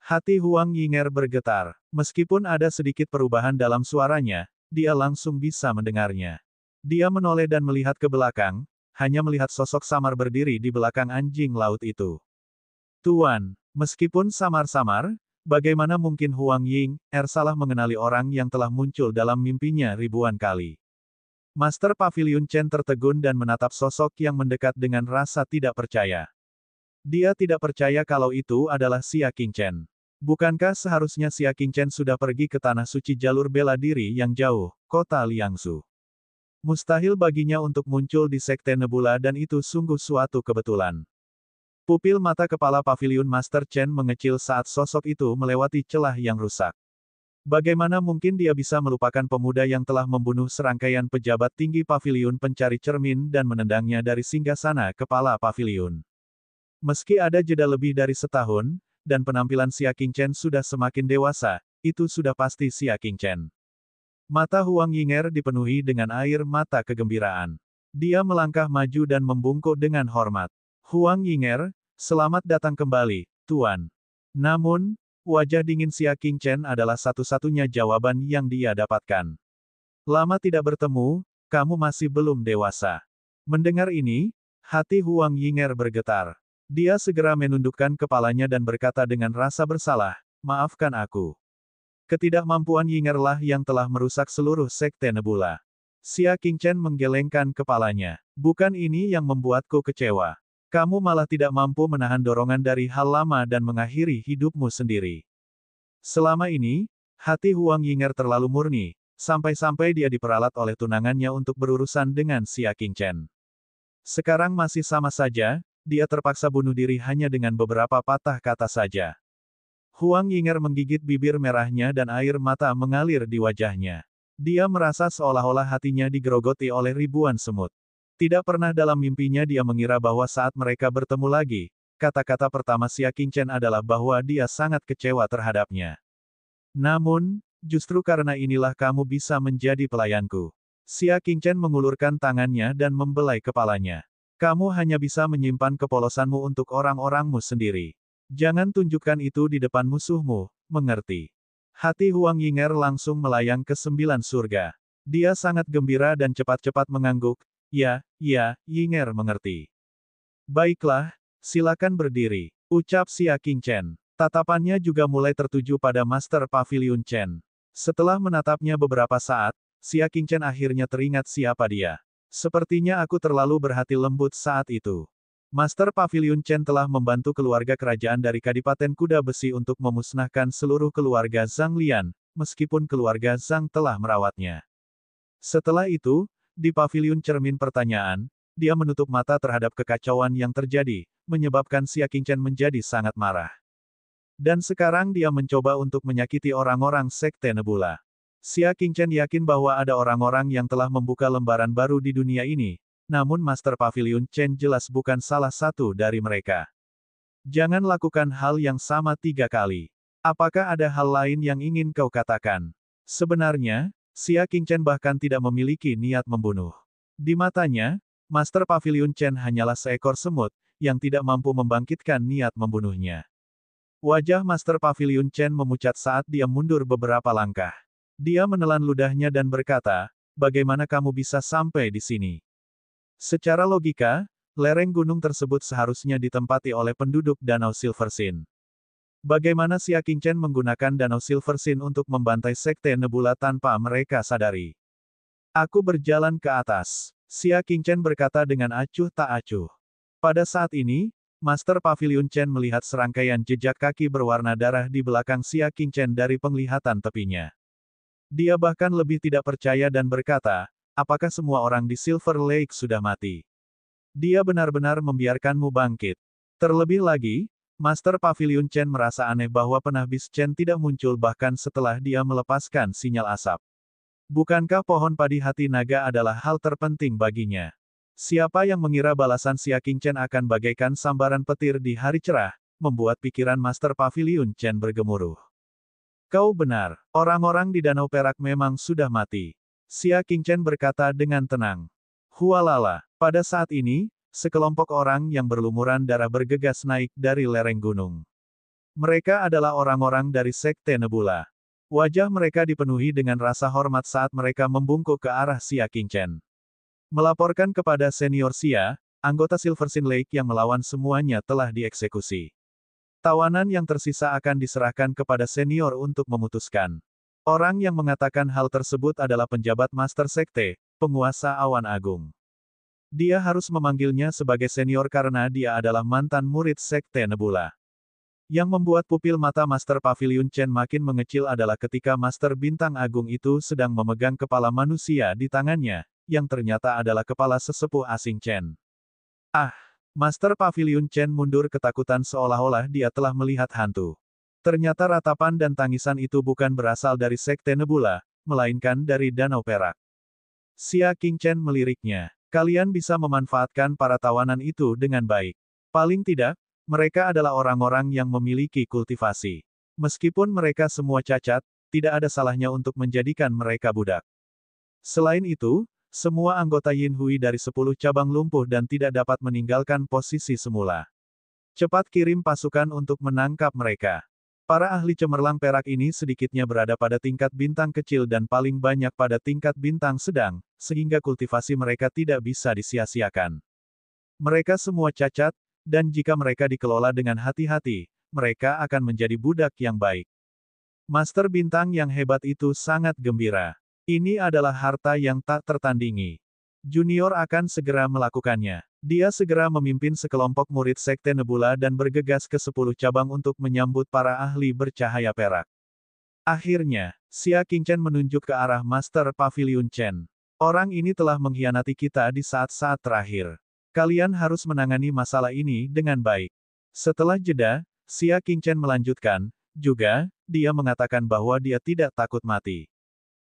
Hati Huang Yinger bergetar. Meskipun ada sedikit perubahan dalam suaranya, dia langsung bisa mendengarnya. Dia menoleh dan melihat ke belakang, hanya melihat sosok samar berdiri di belakang anjing laut itu. Tuan, meskipun samar-samar, bagaimana mungkin Huang Yinger salah mengenali orang yang telah muncul dalam mimpinya ribuan kali. Master Pavilion Chen tertegun dan menatap sosok yang mendekat dengan rasa tidak percaya. Dia tidak percaya kalau itu adalah Xia Qingchen. Bukankah seharusnya Xia Qingchen sudah pergi ke tanah suci jalur bela diri yang jauh, kota Liangsu? Mustahil baginya untuk muncul di Sekte Nebula dan itu sungguh suatu kebetulan. Pupil mata kepala Pavilion Master Chen mengecil saat sosok itu melewati celah yang rusak. Bagaimana mungkin dia bisa melupakan pemuda yang telah membunuh serangkaian pejabat tinggi Pavilion Pencari Cermin dan menendangnya dari singgasana kepala Pavilion? Meski ada jeda lebih dari setahun, dan penampilan Xia Qingchen sudah semakin dewasa, itu sudah pasti Xia Qingchen. Mata Huang Yinger dipenuhi dengan air mata kegembiraan. Dia melangkah maju dan membungkuk dengan hormat. Huang Yinger, selamat datang kembali, Tuan. Namun, wajah dingin Xia Qingchen adalah satu-satunya jawaban yang dia dapatkan. Lama tidak bertemu, kamu masih belum dewasa. Mendengar ini, hati Huang Yinger bergetar. Dia segera menundukkan kepalanya dan berkata dengan rasa bersalah, maafkan aku. Ketidakmampuan Yinger lah yang telah merusak seluruh Sekte Nebula. Xia Qingchen menggelengkan kepalanya. Bukan ini yang membuatku kecewa. Kamu malah tidak mampu menahan dorongan dari hal lama dan mengakhiri hidupmu sendiri. Selama ini, hati Huang Yinger terlalu murni, sampai-sampai dia diperalat oleh tunangannya untuk berurusan dengan Xia Qingchen. Sekarang masih sama saja, dia terpaksa bunuh diri hanya dengan beberapa patah kata saja. Huang Yinger menggigit bibir merahnya dan air mata mengalir di wajahnya. Dia merasa seolah-olah hatinya digerogoti oleh ribuan semut. Tidak pernah dalam mimpinya dia mengira bahwa saat mereka bertemu lagi, kata-kata pertama Xia Qingchen adalah bahwa dia sangat kecewa terhadapnya. Namun, justru karena inilah kamu bisa menjadi pelayanku. Xia Qingchen mengulurkan tangannya dan membelai kepalanya. Kamu hanya bisa menyimpan kepolosanmu untuk orang-orangmu sendiri. Jangan tunjukkan itu di depan musuhmu, mengerti? Hati Huang Yinger langsung melayang ke 9 surga. Dia sangat gembira dan cepat-cepat mengangguk. Ya, Yinger mengerti. Baiklah, silakan berdiri, ucap Xia Qingchen. Tatapannya juga mulai tertuju pada Master Pavilion Chen. Setelah menatapnya beberapa saat, Xia Qingchen akhirnya teringat siapa dia. Sepertinya aku terlalu berhati lembut saat itu. Master Pavilion Chen telah membantu keluarga kerajaan dari Kadipaten Kuda Besi untuk memusnahkan seluruh keluarga Zhang Lian, meskipun keluarga Zhang telah merawatnya. Setelah itu, di Pavilion Cermin Pertanyaan, dia menutup mata terhadap kekacauan yang terjadi, menyebabkan Xia Qingchen menjadi sangat marah. Dan sekarang dia mencoba untuk menyakiti orang-orang Sekte Nebula. Xia Qingchen yakin bahwa ada orang-orang yang telah membuka lembaran baru di dunia ini, namun Master Pavilion Chen jelas bukan salah satu dari mereka. Jangan lakukan hal yang sama 3 kali. Apakah ada hal lain yang ingin kau katakan? Sebenarnya, Xia Qingchen bahkan tidak memiliki niat membunuh. Di matanya, Master Pavilion Chen hanyalah seekor semut, yang tidak mampu membangkitkan niat membunuhnya. Wajah Master Pavilion Chen memucat saat dia mundur beberapa langkah. Dia menelan ludahnya dan berkata, bagaimana kamu bisa sampai di sini? Secara logika, lereng gunung tersebut seharusnya ditempati oleh penduduk Danau Silversin. Bagaimana Xia Qingchen menggunakan Danau Silversin untuk membantai Sekte Nebula tanpa mereka sadari? Aku berjalan ke atas. Xia Qingchen berkata dengan acuh tak acuh. Pada saat ini, Master Pavilion Chen melihat serangkaian jejak kaki berwarna darah di belakang Xia Qingchen dari penglihatan tepinya. Dia bahkan lebih tidak percaya dan berkata, apakah semua orang di Silver Lake sudah mati? Dia benar-benar membiarkanmu bangkit. Terlebih lagi, Master Pavilion Chen merasa aneh bahwa penahbis Chen tidak muncul bahkan setelah dia melepaskan sinyal asap. Bukankah pohon padi hati naga adalah hal terpenting baginya? Siapa yang mengira balasan Xia Qingchen akan bagaikan sambaran petir di hari cerah, membuat pikiran Master Pavilion Chen bergemuruh. Kau benar, orang-orang di Danau Perak memang sudah mati. Xia Qingchen berkata dengan tenang. Hualala, pada saat ini, sekelompok orang yang berlumuran darah bergegas naik dari lereng gunung. Mereka adalah orang-orang dari Sekte Nebula. Wajah mereka dipenuhi dengan rasa hormat saat mereka membungkuk ke arah Xia Qingchen. Melaporkan kepada Senior Xia, anggota Silversin Lake yang melawan semuanya telah dieksekusi. Tawanan yang tersisa akan diserahkan kepada senior untuk memutuskan. Orang yang mengatakan hal tersebut adalah penjabat Master Sekte, penguasa Awan Agung. Dia harus memanggilnya sebagai senior karena dia adalah mantan murid Sekte Nebula. Yang membuat pupil mata Master Pavilion Chen makin mengecil adalah ketika Master Bintang Agung itu sedang memegang kepala manusia di tangannya, yang ternyata adalah kepala sesepuh asing Chen. Ah! Master Pavilion Chen mundur ketakutan seolah-olah dia telah melihat hantu. Ternyata ratapan dan tangisan itu bukan berasal dari Sekte Nebula, melainkan dari Danau Perak. Xia Qingchen meliriknya. Kalian bisa memanfaatkan para tawanan itu dengan baik. Paling tidak, mereka adalah orang-orang yang memiliki kultivasi. Meskipun mereka semua cacat, tidak ada salahnya untuk menjadikan mereka budak. Selain itu, semua anggota Yin Hui dari 10 cabang lumpuh dan tidak dapat meninggalkan posisi semula. Cepat kirim pasukan untuk menangkap mereka. Para ahli cemerlang perak ini sedikitnya berada pada tingkat bintang kecil dan paling banyak pada tingkat bintang sedang, sehingga kultivasi mereka tidak bisa disia-siakan. Mereka semua cacat, dan jika mereka dikelola dengan hati-hati, mereka akan menjadi budak yang baik. Master bintang yang hebat itu sangat gembira. Ini adalah harta yang tak tertandingi. Junior akan segera melakukannya. Dia segera memimpin sekelompok murid Sekte Nebula dan bergegas ke 10 cabang untuk menyambut para ahli bercahaya perak. Akhirnya, Xia Qingchen menunjuk ke arah Master Pavilion Chen. Orang ini telah mengkhianati kita di saat-saat terakhir. Kalian harus menangani masalah ini dengan baik. Setelah jeda, Xia Qingchen melanjutkan, juga, dia mengatakan bahwa dia tidak takut mati.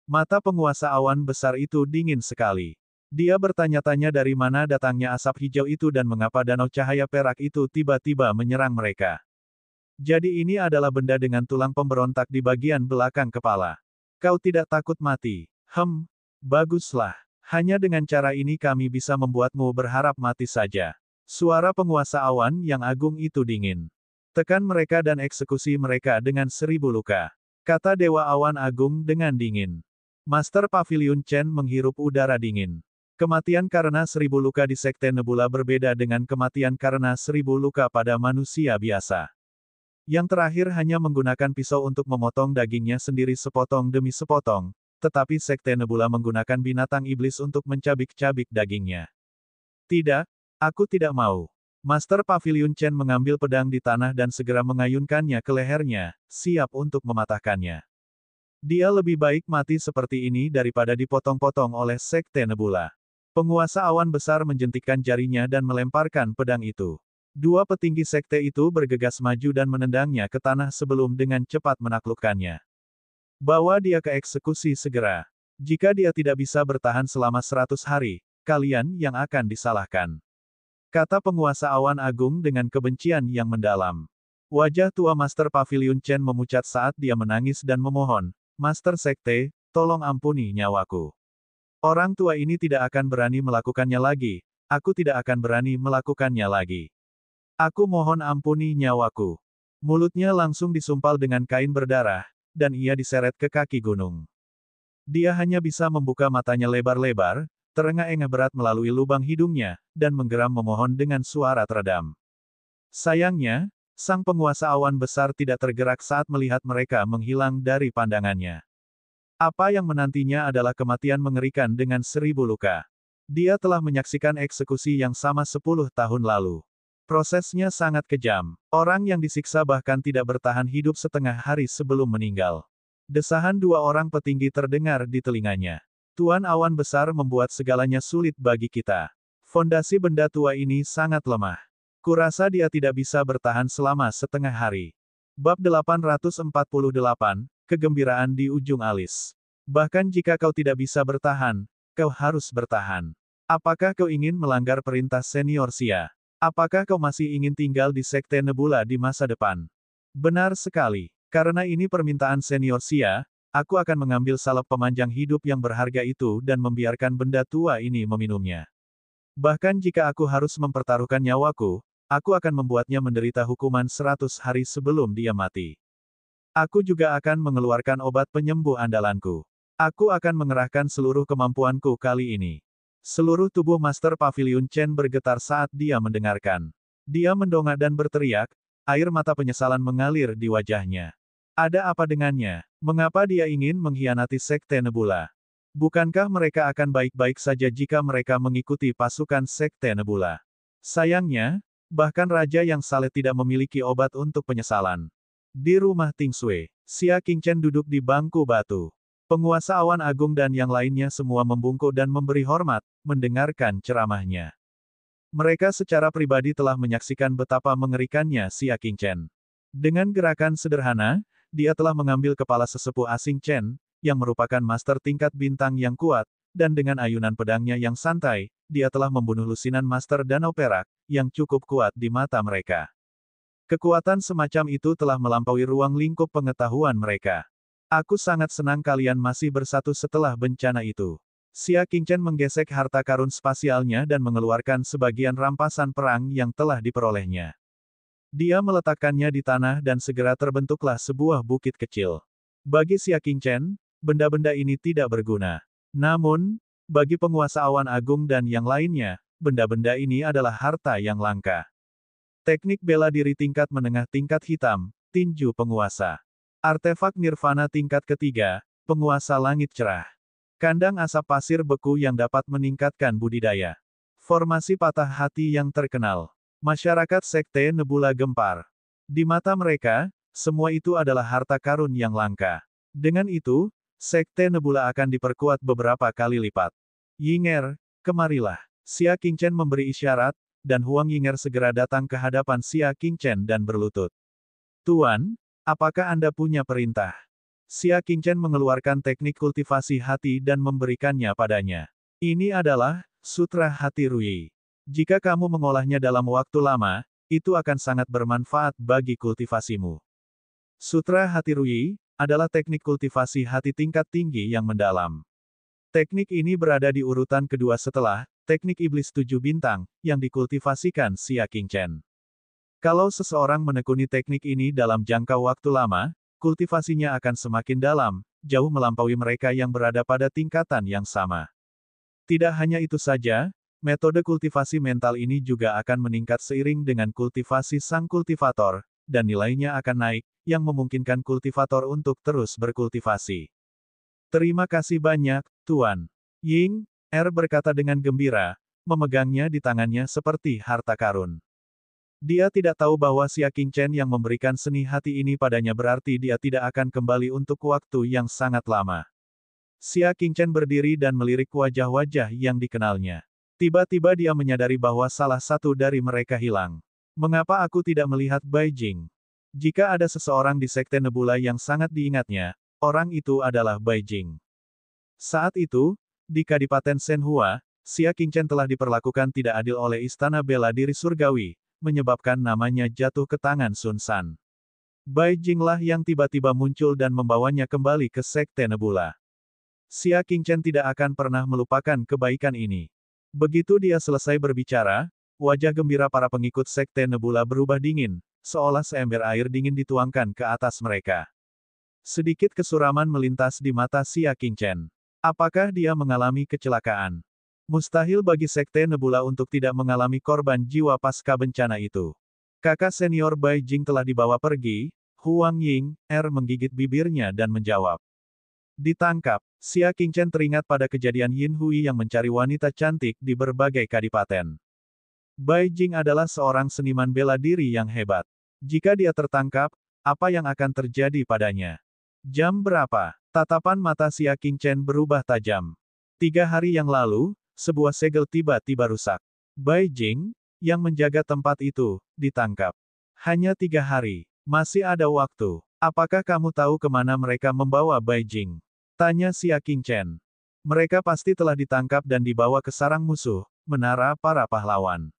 Mata penguasa awan besar itu dingin sekali. Dia bertanya-tanya dari mana datangnya asap hijau itu dan mengapa danau cahaya perak itu tiba-tiba menyerang mereka. Jadi ini adalah benda dengan tulang pemberontak di bagian belakang kepala. Kau tidak takut mati? Baguslah. Hanya dengan cara ini kami bisa membuatmu berharap mati saja. Suara penguasa awan yang agung itu dingin. Tekan mereka dan eksekusi mereka dengan 1000 luka. Kata Dewa Awan Agung dengan dingin. Master Pavilion Chen menghirup udara dingin. Kematian karena 1000 luka di Sekte Nebula berbeda dengan kematian karena 1000 luka pada manusia biasa. Yang terakhir hanya menggunakan pisau untuk memotong dagingnya sendiri sepotong demi sepotong, tetapi Sekte Nebula menggunakan binatang iblis untuk mencabik-cabik dagingnya. Tidak, aku tidak mau. Master Pavilion Chen mengambil pedang di tanah dan segera mengayunkannya ke lehernya, siap untuk mematahkannya. Dia lebih baik mati seperti ini daripada dipotong-potong oleh Sekte Nebula. Penguasa awan besar menjentikkan jarinya dan melemparkan pedang itu. Dua petinggi sekte itu bergegas maju dan menendangnya ke tanah sebelum dengan cepat menaklukkannya. Bawa dia ke eksekusi segera. Jika dia tidak bisa bertahan selama 100 hari, kalian yang akan disalahkan. Kata penguasa awan agung dengan kebencian yang mendalam. Wajah tua Master Pavilion Chen memucat saat dia menangis dan memohon, Master Sekte, tolong ampuni nyawaku. Orang tua ini tidak akan berani melakukannya lagi, aku tidak akan berani melakukannya lagi. Aku mohon ampuni nyawaku. Mulutnya langsung disumpal dengan kain berdarah, dan ia diseret ke kaki gunung. Dia hanya bisa membuka matanya lebar-lebar, terengah-engah berat melalui lubang hidungnya, dan menggeram memohon dengan suara teredam. Sayangnya, sang penguasa awan besar tidak tergerak saat melihat mereka menghilang dari pandangannya. Apa yang menantinya adalah kematian mengerikan dengan 1000 luka. Dia telah menyaksikan eksekusi yang sama 10 tahun lalu. Prosesnya sangat kejam. Orang yang disiksa bahkan tidak bertahan hidup setengah hari sebelum meninggal. Desahan dua orang petinggi terdengar di telinganya. Tuan awan besar membuat segalanya sulit bagi kita. Fondasi benda tua ini sangat lemah. Kurasa dia tidak bisa bertahan selama setengah hari. Bab 848, Kegembiraan di ujung alis. Bahkan jika kau tidak bisa bertahan, kau harus bertahan. Apakah kau ingin melanggar perintah senior Xia? Apakah kau masih ingin tinggal di Sekte Nebula di masa depan? Benar sekali. Karena ini permintaan senior Xia, aku akan mengambil salep pemanjang hidup yang berharga itu dan membiarkan benda tua ini meminumnya. Bahkan jika aku harus mempertaruhkan nyawaku, aku akan membuatnya menderita hukuman 100 hari sebelum dia mati. Aku juga akan mengeluarkan obat penyembuh andalanku. Aku akan mengerahkan seluruh kemampuanku kali ini. Seluruh tubuh Master Pavilion Chen bergetar saat dia mendengarkan. Dia mendongak dan berteriak, air mata penyesalan mengalir di wajahnya. Ada apa dengannya? Mengapa dia ingin mengkhianati Sekte Nebula? Bukankah mereka akan baik-baik saja jika mereka mengikuti pasukan Sekte Nebula? Sayangnya, bahkan Raja yang saleh tidak memiliki obat untuk penyesalan. Di rumah Ting Sui, Xia Qingchen duduk di bangku batu. Penguasa awan agung dan yang lainnya semua membungkuk dan memberi hormat, mendengarkan ceramahnya. Mereka secara pribadi telah menyaksikan betapa mengerikannya Xia Qingchen. Dengan gerakan sederhana, dia telah mengambil kepala sesepuh asing Chen, yang merupakan master tingkat bintang yang kuat, dan dengan ayunan pedangnya yang santai, dia telah membunuh lusinan master danau perak, yang cukup kuat di mata mereka. Kekuatan semacam itu telah melampaui ruang lingkup pengetahuan mereka. Aku sangat senang kalian masih bersatu setelah bencana itu. Xia Qingchen menggesek harta karun spasialnya dan mengeluarkan sebagian rampasan perang yang telah diperolehnya. Dia meletakkannya di tanah dan segera terbentuklah sebuah bukit kecil. Bagi Xia Qingchen, benda-benda ini tidak berguna. Namun, bagi penguasa awan agung dan yang lainnya, benda-benda ini adalah harta yang langka. Teknik bela diri tingkat menengah tingkat hitam, tinju penguasa. Artefak nirvana tingkat ketiga, penguasa langit cerah. Kandang asap pasir beku yang dapat meningkatkan budidaya. Formasi patah hati yang terkenal. Masyarakat Sekte Nebula gempar. Di mata mereka, semua itu adalah harta karun yang langka. Dengan itu, Sekte Nebula akan diperkuat beberapa kali lipat. Yinger, kemarilah. Xia Qingchen memberi isyarat, dan Huang Yinger segera datang ke hadapan Xia Qingchen dan berlutut. Tuan, apakah Anda punya perintah? Xia Qingchen mengeluarkan teknik kultivasi hati dan memberikannya padanya. Ini adalah Sutra Hati Rui. Jika kamu mengolahnya dalam waktu lama, itu akan sangat bermanfaat bagi kultivasimu. Sutra Hati Rui adalah teknik kultivasi hati tingkat tinggi yang mendalam. Teknik ini berada di urutan kedua setelah teknik iblis 7 bintang yang dikultivasikan Xia Qingchen. Kalau seseorang menekuni teknik ini dalam jangka waktu lama, kultivasinya akan semakin dalam, jauh melampaui mereka yang berada pada tingkatan yang sama. Tidak hanya itu saja, metode kultivasi mental ini juga akan meningkat seiring dengan kultivasi sang kultivator, dan nilainya akan naik, yang memungkinkan kultivator untuk terus berkultivasi. Terima kasih banyak, Tuan. Ying berkata dengan gembira, memegangnya di tangannya seperti harta karun. Dia tidak tahu bahwa Xia Qingchen yang memberikan seni hati ini padanya berarti dia tidak akan kembali untuk waktu yang sangat lama. Xia Qingchen berdiri dan melirik wajah-wajah yang dikenalnya. Tiba-tiba dia menyadari bahwa salah satu dari mereka hilang. Mengapa aku tidak melihat Beijing? Jika ada seseorang di Sekte Nebula yang sangat diingatnya, Orang itu adalah Bai Jing. Saat itu, di Kadipaten Shenhua, Xia Qingchen telah diperlakukan tidak adil oleh Istana Bela Diri Surgawi, menyebabkan namanya jatuh ke tangan Sun San. Bai Jinglah yang tiba-tiba muncul dan membawanya kembali ke Sekte Nebula. Xia Qingchen tidak akan pernah melupakan kebaikan ini. Begitu dia selesai berbicara, wajah gembira para pengikut Sekte Nebula berubah dingin, seolah seember air dingin dituangkan ke atas mereka. Sedikit kesuraman melintas di mata Xia Qingchen. Apakah dia mengalami kecelakaan? Mustahil bagi Sekte Nebula untuk tidak mengalami korban jiwa pasca bencana itu. Kakak senior Bai Jing telah dibawa pergi. Huang Ying menggigit bibirnya dan menjawab. Ditangkap. Xia Qingchen teringat pada kejadian Yin Hui yang mencari wanita cantik di berbagai kadipaten. Bai Jing adalah seorang seniman bela diri yang hebat. Jika dia tertangkap, apa yang akan terjadi padanya? Jam berapa? Tatapan mata Xia Qingchen berubah tajam. 3 hari yang lalu, sebuah segel tiba-tiba rusak. Bai Jing, yang menjaga tempat itu, ditangkap. Hanya 3 hari. Masih ada waktu. Apakah kamu tahu kemana mereka membawa Bai Jing? Tanya Xia Qingchen. Mereka pasti telah ditangkap dan dibawa ke sarang musuh, Menara Para Pahlawan.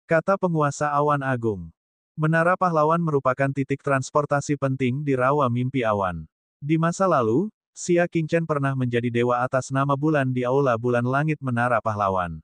Kata penguasa Awan Agung. Menara Pahlawan merupakan titik transportasi penting di rawa mimpi awan. Di masa lalu, Xia Qingchen pernah menjadi dewa atas nama bulan di Aula Bulan Langit Menara Pahlawan.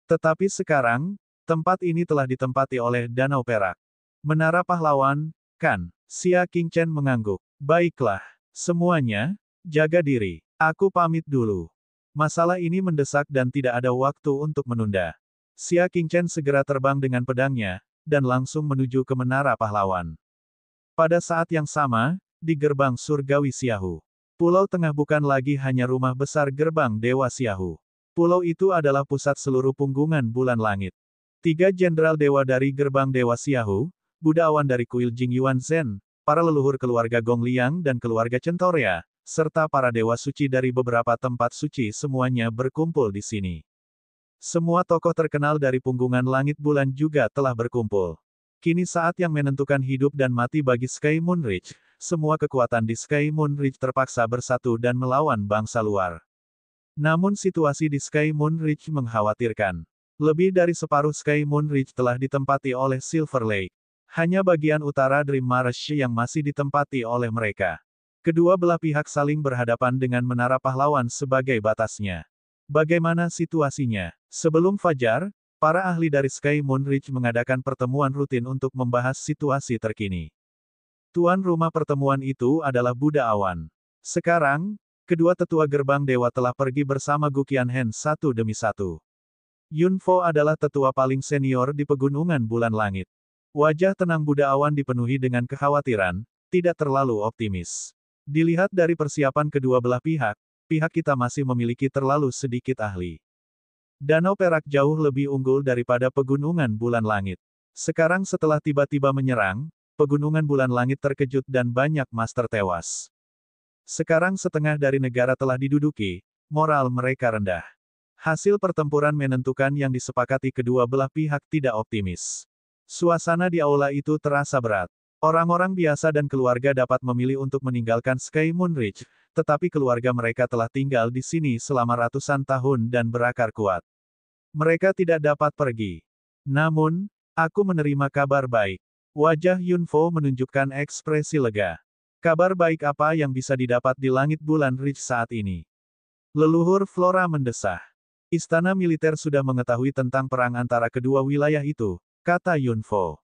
Tetapi sekarang, tempat ini telah ditempati oleh Danau Perak. Menara Pahlawan, kan? Xia Qingchen mengangguk. Baiklah, semuanya, jaga diri. Aku pamit dulu. Masalah ini mendesak dan tidak ada waktu untuk menunda. Xia Qingchen segera terbang dengan pedangnya, dan langsung menuju ke Menara Pahlawan. Pada saat yang sama, di gerbang surgawi Xiahu. Pulau Tengah bukan lagi hanya rumah besar gerbang Dewa Xiahu. Pulau itu adalah pusat seluruh punggungan bulan langit. 3 jenderal dewa dari gerbang Dewa Xiahu, Buddha Awan dari kuil Jing Yuan Zhen, para leluhur keluarga Gong Liang dan keluarga Centaurea, serta para dewa suci dari beberapa tempat suci semuanya berkumpul di sini. Semua tokoh terkenal dari punggungan langit bulan juga telah berkumpul. Kini saat yang menentukan hidup dan mati bagi Sky Moon Ridge, semua kekuatan di Sky Moon Ridge terpaksa bersatu dan melawan bangsa luar. Namun situasi di Sky Moon Ridge mengkhawatirkan. Lebih dari separuh Sky Moon Ridge telah ditempati oleh Silver Lake. Hanya bagian utara Dream Marsh yang masih ditempati oleh mereka. Kedua belah pihak saling berhadapan dengan Menara Pahlawan sebagai batasnya. Bagaimana situasinya? Sebelum fajar, para ahli dari Sky Moon Ridge mengadakan pertemuan rutin untuk membahas situasi terkini. Tuan rumah pertemuan itu adalah Buddha Awan. Sekarang, kedua tetua gerbang dewa telah pergi bersama Gu Qianhen satu demi satu. Yun Fo adalah tetua paling senior di pegunungan bulan langit. Wajah tenang Buddha Awan dipenuhi dengan kekhawatiran, tidak terlalu optimis. Dilihat dari persiapan kedua belah pihak, pihak kita masih memiliki terlalu sedikit ahli. Danau Perak jauh lebih unggul daripada pegunungan bulan langit. Sekarang setelah tiba-tiba menyerang, pegunungan bulan langit terkejut dan banyak master tewas. Sekarang setengah dari negara telah diduduki, moral mereka rendah. Hasil pertempuran menentukan yang disepakati kedua belah pihak tidak optimis. Suasana di aula itu terasa berat. Orang-orang biasa dan keluarga dapat memilih untuk meninggalkan Sky Moon Ridge, tetapi keluarga mereka telah tinggal di sini selama ratusan tahun dan berakar kuat. Mereka tidak dapat pergi. Namun, aku menerima kabar baik. Wajah Yun Fo menunjukkan ekspresi lega. Kabar baik apa yang bisa didapat di langit bulan Ridge saat ini? Leluhur Flora mendesah. Istana militer sudah mengetahui tentang perang antara kedua wilayah itu, kata Yun Fo.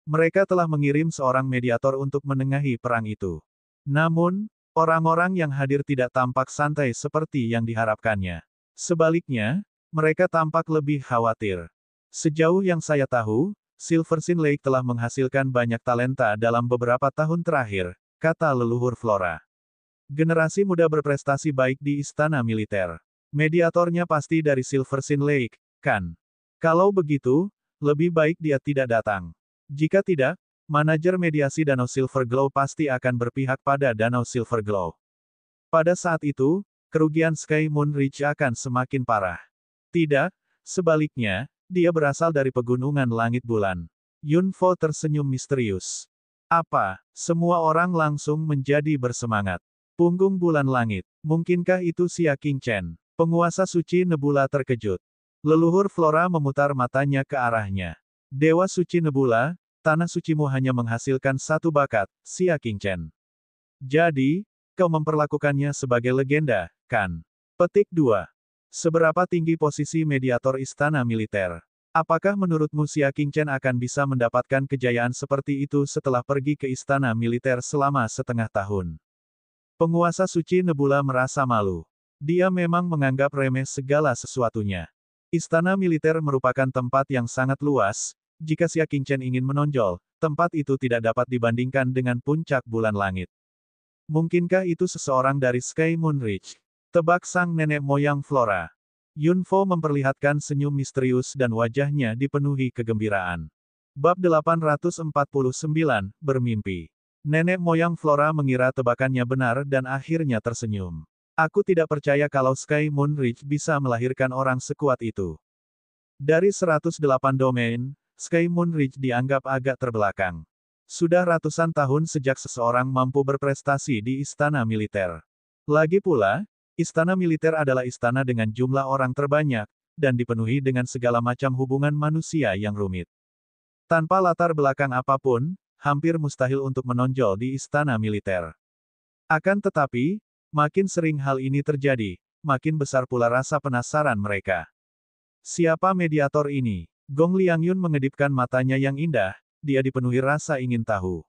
Mereka telah mengirim seorang mediator untuk menengahi perang itu. Namun, orang-orang yang hadir tidak tampak santai seperti yang diharapkannya. Sebaliknya, mereka tampak lebih khawatir. Sejauh yang saya tahu, Silversin Lake telah menghasilkan banyak talenta dalam beberapa tahun terakhir, kata leluhur Flora. Generasi muda berprestasi baik di istana militer. Mediatornya pasti dari Silversin Lake, kan? Kalau begitu, lebih baik dia tidak datang. Jika tidak, manajer mediasi Danau Silver Glow pasti akan berpihak pada Danau Silver Glow. Pada saat itu, kerugian Sky Moon Ridge akan semakin parah. Tidak, sebaliknya, dia berasal dari pegunungan langit bulan. Yun Fo tersenyum misterius. Apa? Semua orang langsung menjadi bersemangat. Punggung bulan langit. Mungkinkah itu Xia Qingchen? Penguasa suci nebula terkejut. Leluhur Flora memutar matanya ke arahnya. Dewa suci nebula, tanah sucimu hanya menghasilkan satu bakat, Xia Qingchen. Jadi, kau memperlakukannya sebagai legenda, kan? Petik 2. Seberapa tinggi posisi mediator istana militer? Apakah menurutmu Xia Qingchen akan bisa mendapatkan kejayaan seperti itu setelah pergi ke istana militer selama setengah tahun? Penguasa suci nebula merasa malu. Dia memang menganggap remeh segala sesuatunya. Istana militer merupakan tempat yang sangat luas. Jika Xia Qingchen ingin menonjol, tempat itu tidak dapat dibandingkan dengan puncak bulan langit. Mungkinkah itu seseorang dari Sky Moon Ridge? Tebak sang nenek moyang Flora. Yunfo memperlihatkan senyum misterius dan wajahnya dipenuhi kegembiraan. Bab 849, Bermimpi. Nenek moyang Flora mengira tebakannya benar dan akhirnya tersenyum. Aku tidak percaya kalau Sky Moon Ridge bisa melahirkan orang sekuat itu. Dari 108 domain, Sky Moon Ridge dianggap agak terbelakang. Sudah ratusan tahun sejak seseorang mampu berprestasi di istana militer. Lagi pula, istana militer adalah istana dengan jumlah orang terbanyak, dan dipenuhi dengan segala macam hubungan manusia yang rumit. Tanpa latar belakang apapun, hampir mustahil untuk menonjol di istana militer. Akan tetapi, makin sering hal ini terjadi, makin besar pula rasa penasaran mereka. Siapa mediator ini? Gong Liangyun mengedipkan matanya yang indah, dia dipenuhi rasa ingin tahu.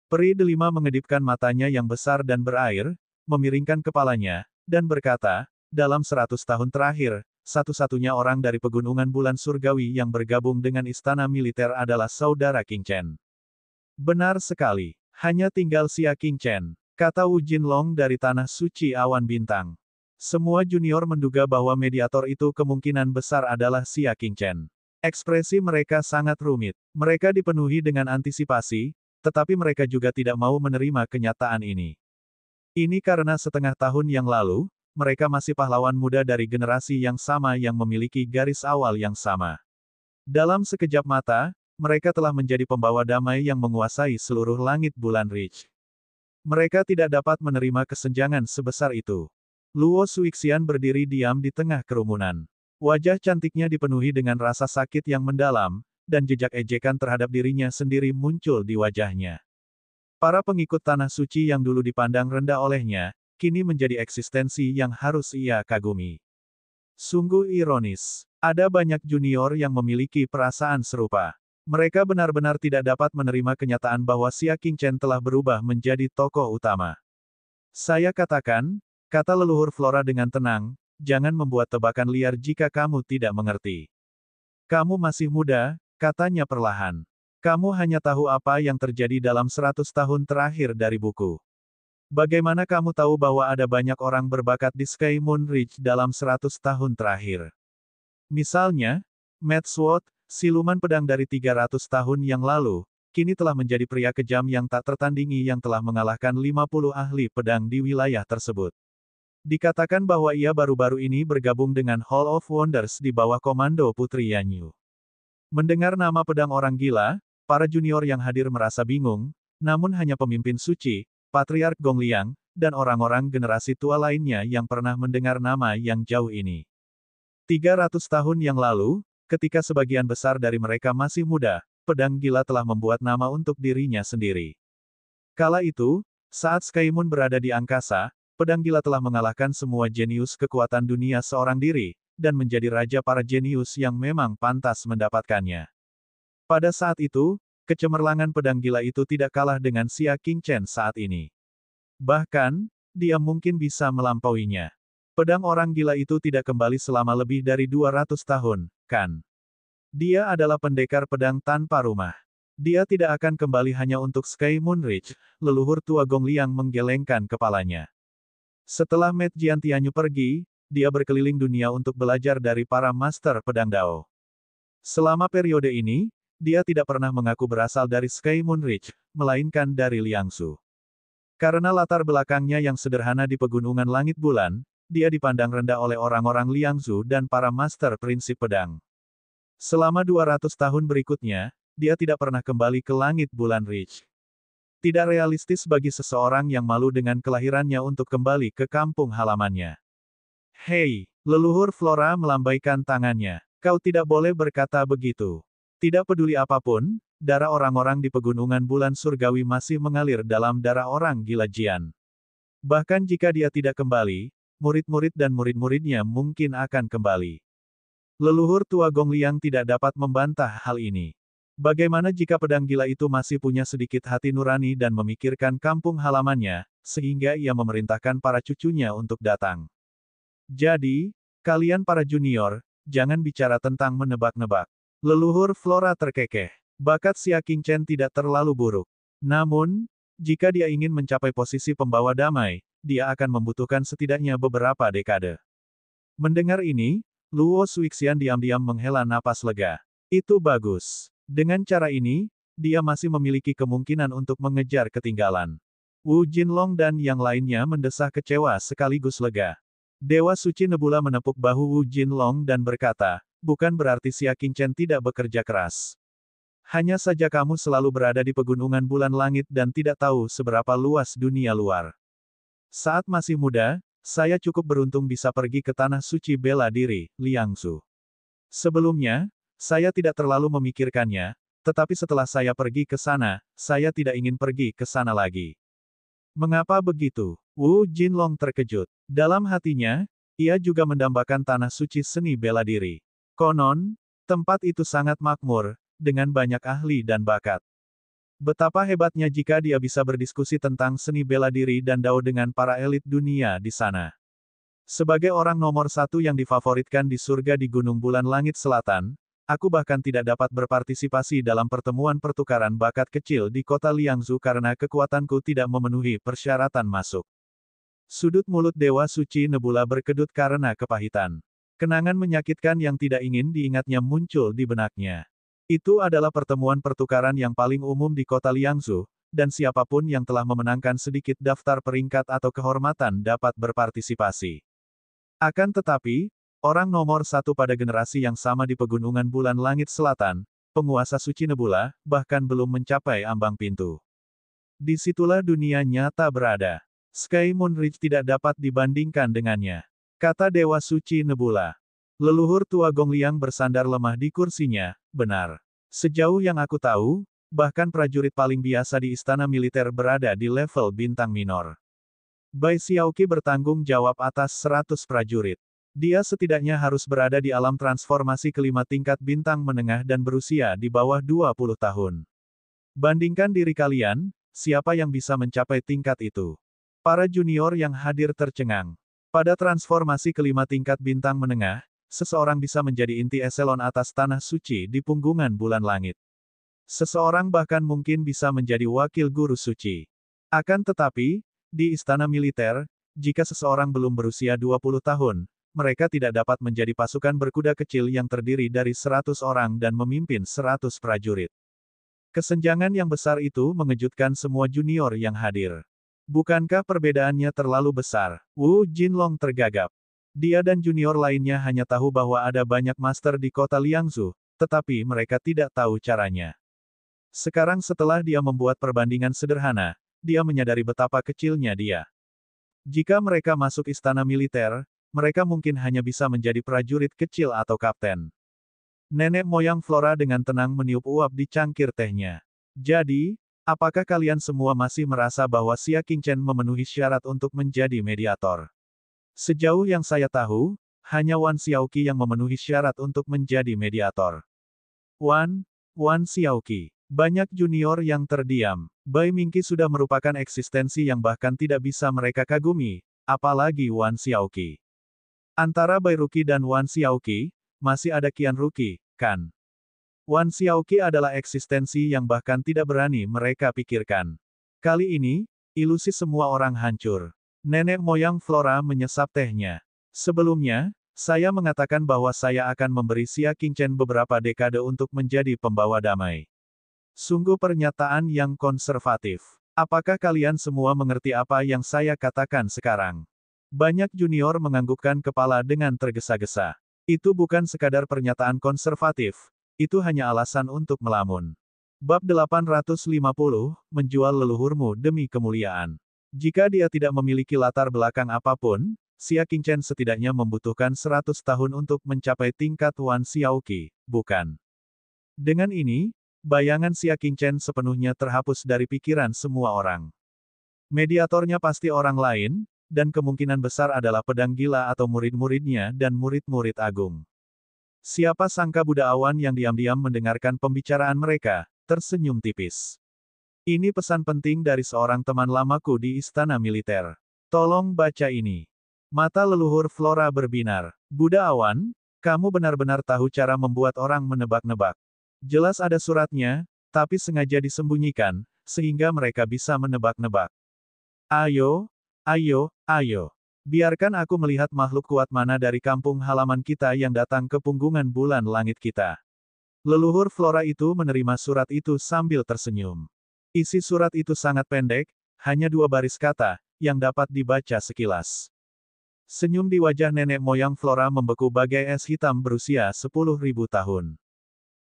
Peri delima mengedipkan matanya yang besar dan berair, memiringkan kepalanya, dan berkata, dalam 100 tahun terakhir, satu-satunya orang dari pegunungan bulan surgawi yang bergabung dengan istana militer adalah saudara Qingchen. Benar sekali, hanya tinggal Xia Qingchen. Kata Wu Jinlong dari Tanah Suci Awan Bintang. Semua junior menduga bahwa mediator itu kemungkinan besar adalah Xia Qingchen. Ekspresi mereka sangat rumit. Mereka dipenuhi dengan antisipasi, tetapi mereka juga tidak mau menerima kenyataan ini. Ini karena setengah tahun yang lalu, mereka masih pahlawan muda dari generasi yang sama yang memiliki garis awal yang sama. Dalam sekejap mata, mereka telah menjadi pembawa damai yang menguasai seluruh langit bulan Ridge. Mereka tidak dapat menerima kesenjangan sebesar itu. Luo Suixian berdiri diam di tengah kerumunan. Wajah cantiknya dipenuhi dengan rasa sakit yang mendalam, dan jejak ejekan terhadap dirinya sendiri muncul di wajahnya. Para pengikut Tanah Suci yang dulu dipandang rendah olehnya, kini menjadi eksistensi yang harus ia kagumi. Sungguh ironis. Ada banyak junior yang memiliki perasaan serupa. Mereka benar-benar tidak dapat menerima kenyataan bahwa Xia Qingchen telah berubah menjadi tokoh utama. Saya katakan, kata leluhur Flora dengan tenang, jangan membuat tebakan liar jika kamu tidak mengerti. Kamu masih muda, katanya perlahan. Kamu hanya tahu apa yang terjadi dalam 100 tahun terakhir dari buku. Bagaimana kamu tahu bahwa ada banyak orang berbakat di Sky Moon Ridge dalam 100 tahun terakhir? Misalnya, Matt Sword, siluman pedang dari 300 tahun yang lalu, kini telah menjadi pria kejam yang tak tertandingi yang telah mengalahkan 50 ahli pedang di wilayah tersebut. Dikatakan bahwa ia baru-baru ini bergabung dengan Hall of Wonders di bawah komando Putri Yanyu. Mendengar nama pedang orang gila, para junior yang hadir merasa bingung, namun hanya pemimpin suci, Patriark Gongliang, dan orang-orang generasi tua lainnya yang pernah mendengar nama yang jauh ini. 300 tahun yang lalu, ketika sebagian besar dari mereka masih muda, pedang gila telah membuat nama untuk dirinya sendiri. Kala itu, saat Sky Moon berada di angkasa, pedang gila telah mengalahkan semua jenius kekuatan dunia seorang diri, dan menjadi raja para jenius yang memang pantas mendapatkannya. Pada saat itu, kecemerlangan pedang gila itu tidak kalah dengan Xia Qingchen saat ini. Bahkan, dia mungkin bisa melampauinya. Pedang orang gila itu tidak kembali selama lebih dari 200 tahun, kan? Dia adalah pendekar pedang tanpa rumah. Dia tidak akan kembali hanya untuk Sky Moon Ridge, leluhur tua Gongliang menggelengkan kepalanya. Setelah Matt Jiantianyu pergi, dia berkeliling dunia untuk belajar dari para master pedang Dao. Selama periode ini, dia tidak pernah mengaku berasal dari Sky Moon Ridge, melainkan dari Liangsu. Karena latar belakangnya yang sederhana di pegunungan langit bulan, dia dipandang rendah oleh orang-orang Liangsu dan para master prinsip pedang. Selama 200 tahun berikutnya, dia tidak pernah kembali ke langit bulan Ridge. Tidak realistis bagi seseorang yang malu dengan kelahirannya untuk kembali ke kampung halamannya. Hei, leluhur Flora melambaikan tangannya. Kau tidak boleh berkata begitu. Tidak peduli apapun, darah orang-orang di pegunungan bulan surgawi masih mengalir dalam darah orang gila Jian. Bahkan jika dia tidak kembali, murid-murid dan murid-muridnya mungkin akan kembali. Leluhur tua Gongliang tidak dapat membantah hal ini. Bagaimana jika pedang gila itu masih punya sedikit hati nurani dan memikirkan kampung halamannya, sehingga ia memerintahkan para cucunya untuk datang. Jadi, kalian para junior, jangan bicara tentang menebak-nebak. Leluhur Flora terkekeh. Bakat Xia Qingchen tidak terlalu buruk. Namun, jika dia ingin mencapai posisi pembawa damai, dia akan membutuhkan setidaknya beberapa dekade. Mendengar ini, Luo Suixian diam-diam menghela napas lega. Itu bagus. Dengan cara ini, dia masih memiliki kemungkinan untuk mengejar ketinggalan. Wu Jinlong dan yang lainnya mendesah kecewa sekaligus lega. Dewa Suci Nebula menepuk bahu Wu Jinlong dan berkata, bukan berarti Xia Qingchen tidak bekerja keras. Hanya saja kamu selalu berada di pegunungan bulan langit dan tidak tahu seberapa luas dunia luar. Saat masih muda, saya cukup beruntung bisa pergi ke tanah suci bela diri, Liangzu. Sebelumnya, saya tidak terlalu memikirkannya, tetapi setelah saya pergi ke sana, saya tidak ingin pergi ke sana lagi. Mengapa begitu? Wu Jinlong terkejut. Dalam hatinya, ia juga mendambakan tanah suci seni bela diri. Konon, tempat itu sangat makmur, dengan banyak ahli dan bakat. Betapa hebatnya jika dia bisa berdiskusi tentang seni bela diri dan dao dengan para elit dunia di sana. Sebagai orang nomor satu yang difavoritkan di surga di Gunung Bulan Langit Selatan, aku bahkan tidak dapat berpartisipasi dalam pertemuan pertukaran bakat kecil di kota Liangzu karena kekuatanku tidak memenuhi persyaratan masuk. Sudut mulut Dewa Suci Nebula berkedut karena kepahitan. Kenangan menyakitkan yang tidak ingin diingatnya muncul di benaknya. Itu adalah pertemuan pertukaran yang paling umum di kota Liangzu, dan siapapun yang telah memenangkan sedikit daftar peringkat atau kehormatan dapat berpartisipasi. Akan tetapi, orang nomor satu pada generasi yang sama di pegunungan bulan langit selatan, penguasa suci Nebula, bahkan belum mencapai ambang pintu. Disitulah dunia nyata berada. Sky Moon Ridge tidak dapat dibandingkan dengannya. Kata Dewa Suci Nebula. Leluhur tua Gongliang bersandar lemah di kursinya, benar. Sejauh yang aku tahu, bahkan prajurit paling biasa di istana militer berada di level bintang minor. Bai Xiaoqi bertanggung jawab atas 100 prajurit. Dia setidaknya harus berada di alam transformasi kelima tingkat bintang menengah dan berusia di bawah 20 tahun. Bandingkan diri kalian, siapa yang bisa mencapai tingkat itu? Para junior yang hadir tercengang. Pada transformasi kelima tingkat bintang menengah, seseorang bisa menjadi inti eselon atas tanah suci di punggungan bulan langit. Seseorang bahkan mungkin bisa menjadi wakil guru suci. Akan tetapi, di istana militer, jika seseorang belum berusia 20 tahun, mereka tidak dapat menjadi pasukan berkuda kecil yang terdiri dari 100 orang dan memimpin 100 prajurit. Kesenjangan yang besar itu mengejutkan semua junior yang hadir. Bukankah perbedaannya terlalu besar? Wu Jinlong tergagap. Dia dan junior lainnya hanya tahu bahwa ada banyak master di kota Liangzu, tetapi mereka tidak tahu caranya. Sekarang setelah dia membuat perbandingan sederhana, dia menyadari betapa kecilnya dia. Jika mereka masuk istana militer, mereka mungkin hanya bisa menjadi prajurit kecil atau kapten. Nenek moyang Flora dengan tenang meniup uap di cangkir tehnya. Jadi, apakah kalian semua masih merasa bahwa Xia Qingchen memenuhi syarat untuk menjadi mediator? Sejauh yang saya tahu, hanya Wan Xiaoqi yang memenuhi syarat untuk menjadi mediator. Wan Xiaoqi. Banyak junior yang terdiam. Bai Mingqi sudah merupakan eksistensi yang bahkan tidak bisa mereka kagumi, apalagi Wan Xiaoqi. Antara Bai Ruqi dan Wan Xiaoqi, masih ada Qian Ruqi, kan? Wan Xiaoqi adalah eksistensi yang bahkan tidak berani mereka pikirkan. Kali ini, ilusi semua orang hancur. Nenek moyang Flora menyesap tehnya. Sebelumnya, saya mengatakan bahwa saya akan memberi Xia Qingchen beberapa dekade untuk menjadi pembawa damai. Sungguh pernyataan yang konservatif. Apakah kalian semua mengerti apa yang saya katakan sekarang? Banyak junior menganggukkan kepala dengan tergesa-gesa. Itu bukan sekadar pernyataan konservatif, itu hanya alasan untuk melamun. Bab 850, menjual leluhurmu demi kemuliaan. Jika dia tidak memiliki latar belakang apapun, Xia Qingchen setidaknya membutuhkan 100 tahun untuk mencapai tingkat Wan Xiaoqi, bukan? Dengan ini, bayangan Xia Qingchen sepenuhnya terhapus dari pikiran semua orang. Mediatornya pasti orang lain, dan kemungkinan besar adalah pedang gila atau murid-muridnya dan murid-murid agung. Siapa sangka Buddha Awan yang diam-diam mendengarkan pembicaraan mereka, tersenyum tipis. Ini pesan penting dari seorang teman lamaku di istana militer. Tolong baca ini. Mata leluhur Flora berbinar. Buddha Awan, kamu benar-benar tahu cara membuat orang menebak-nebak. Jelas ada suratnya, tapi sengaja disembunyikan, sehingga mereka bisa menebak-nebak. Ayo, ayo, ayo. Biarkan aku melihat makhluk kuat mana dari kampung halaman kita yang datang ke punggungan bulan langit kita. Leluhur Flora itu menerima surat itu sambil tersenyum. Isi surat itu sangat pendek, hanya 2 baris kata, yang dapat dibaca sekilas. Senyum di wajah nenek moyang Flora membeku bagai es hitam berusia 10.000 tahun.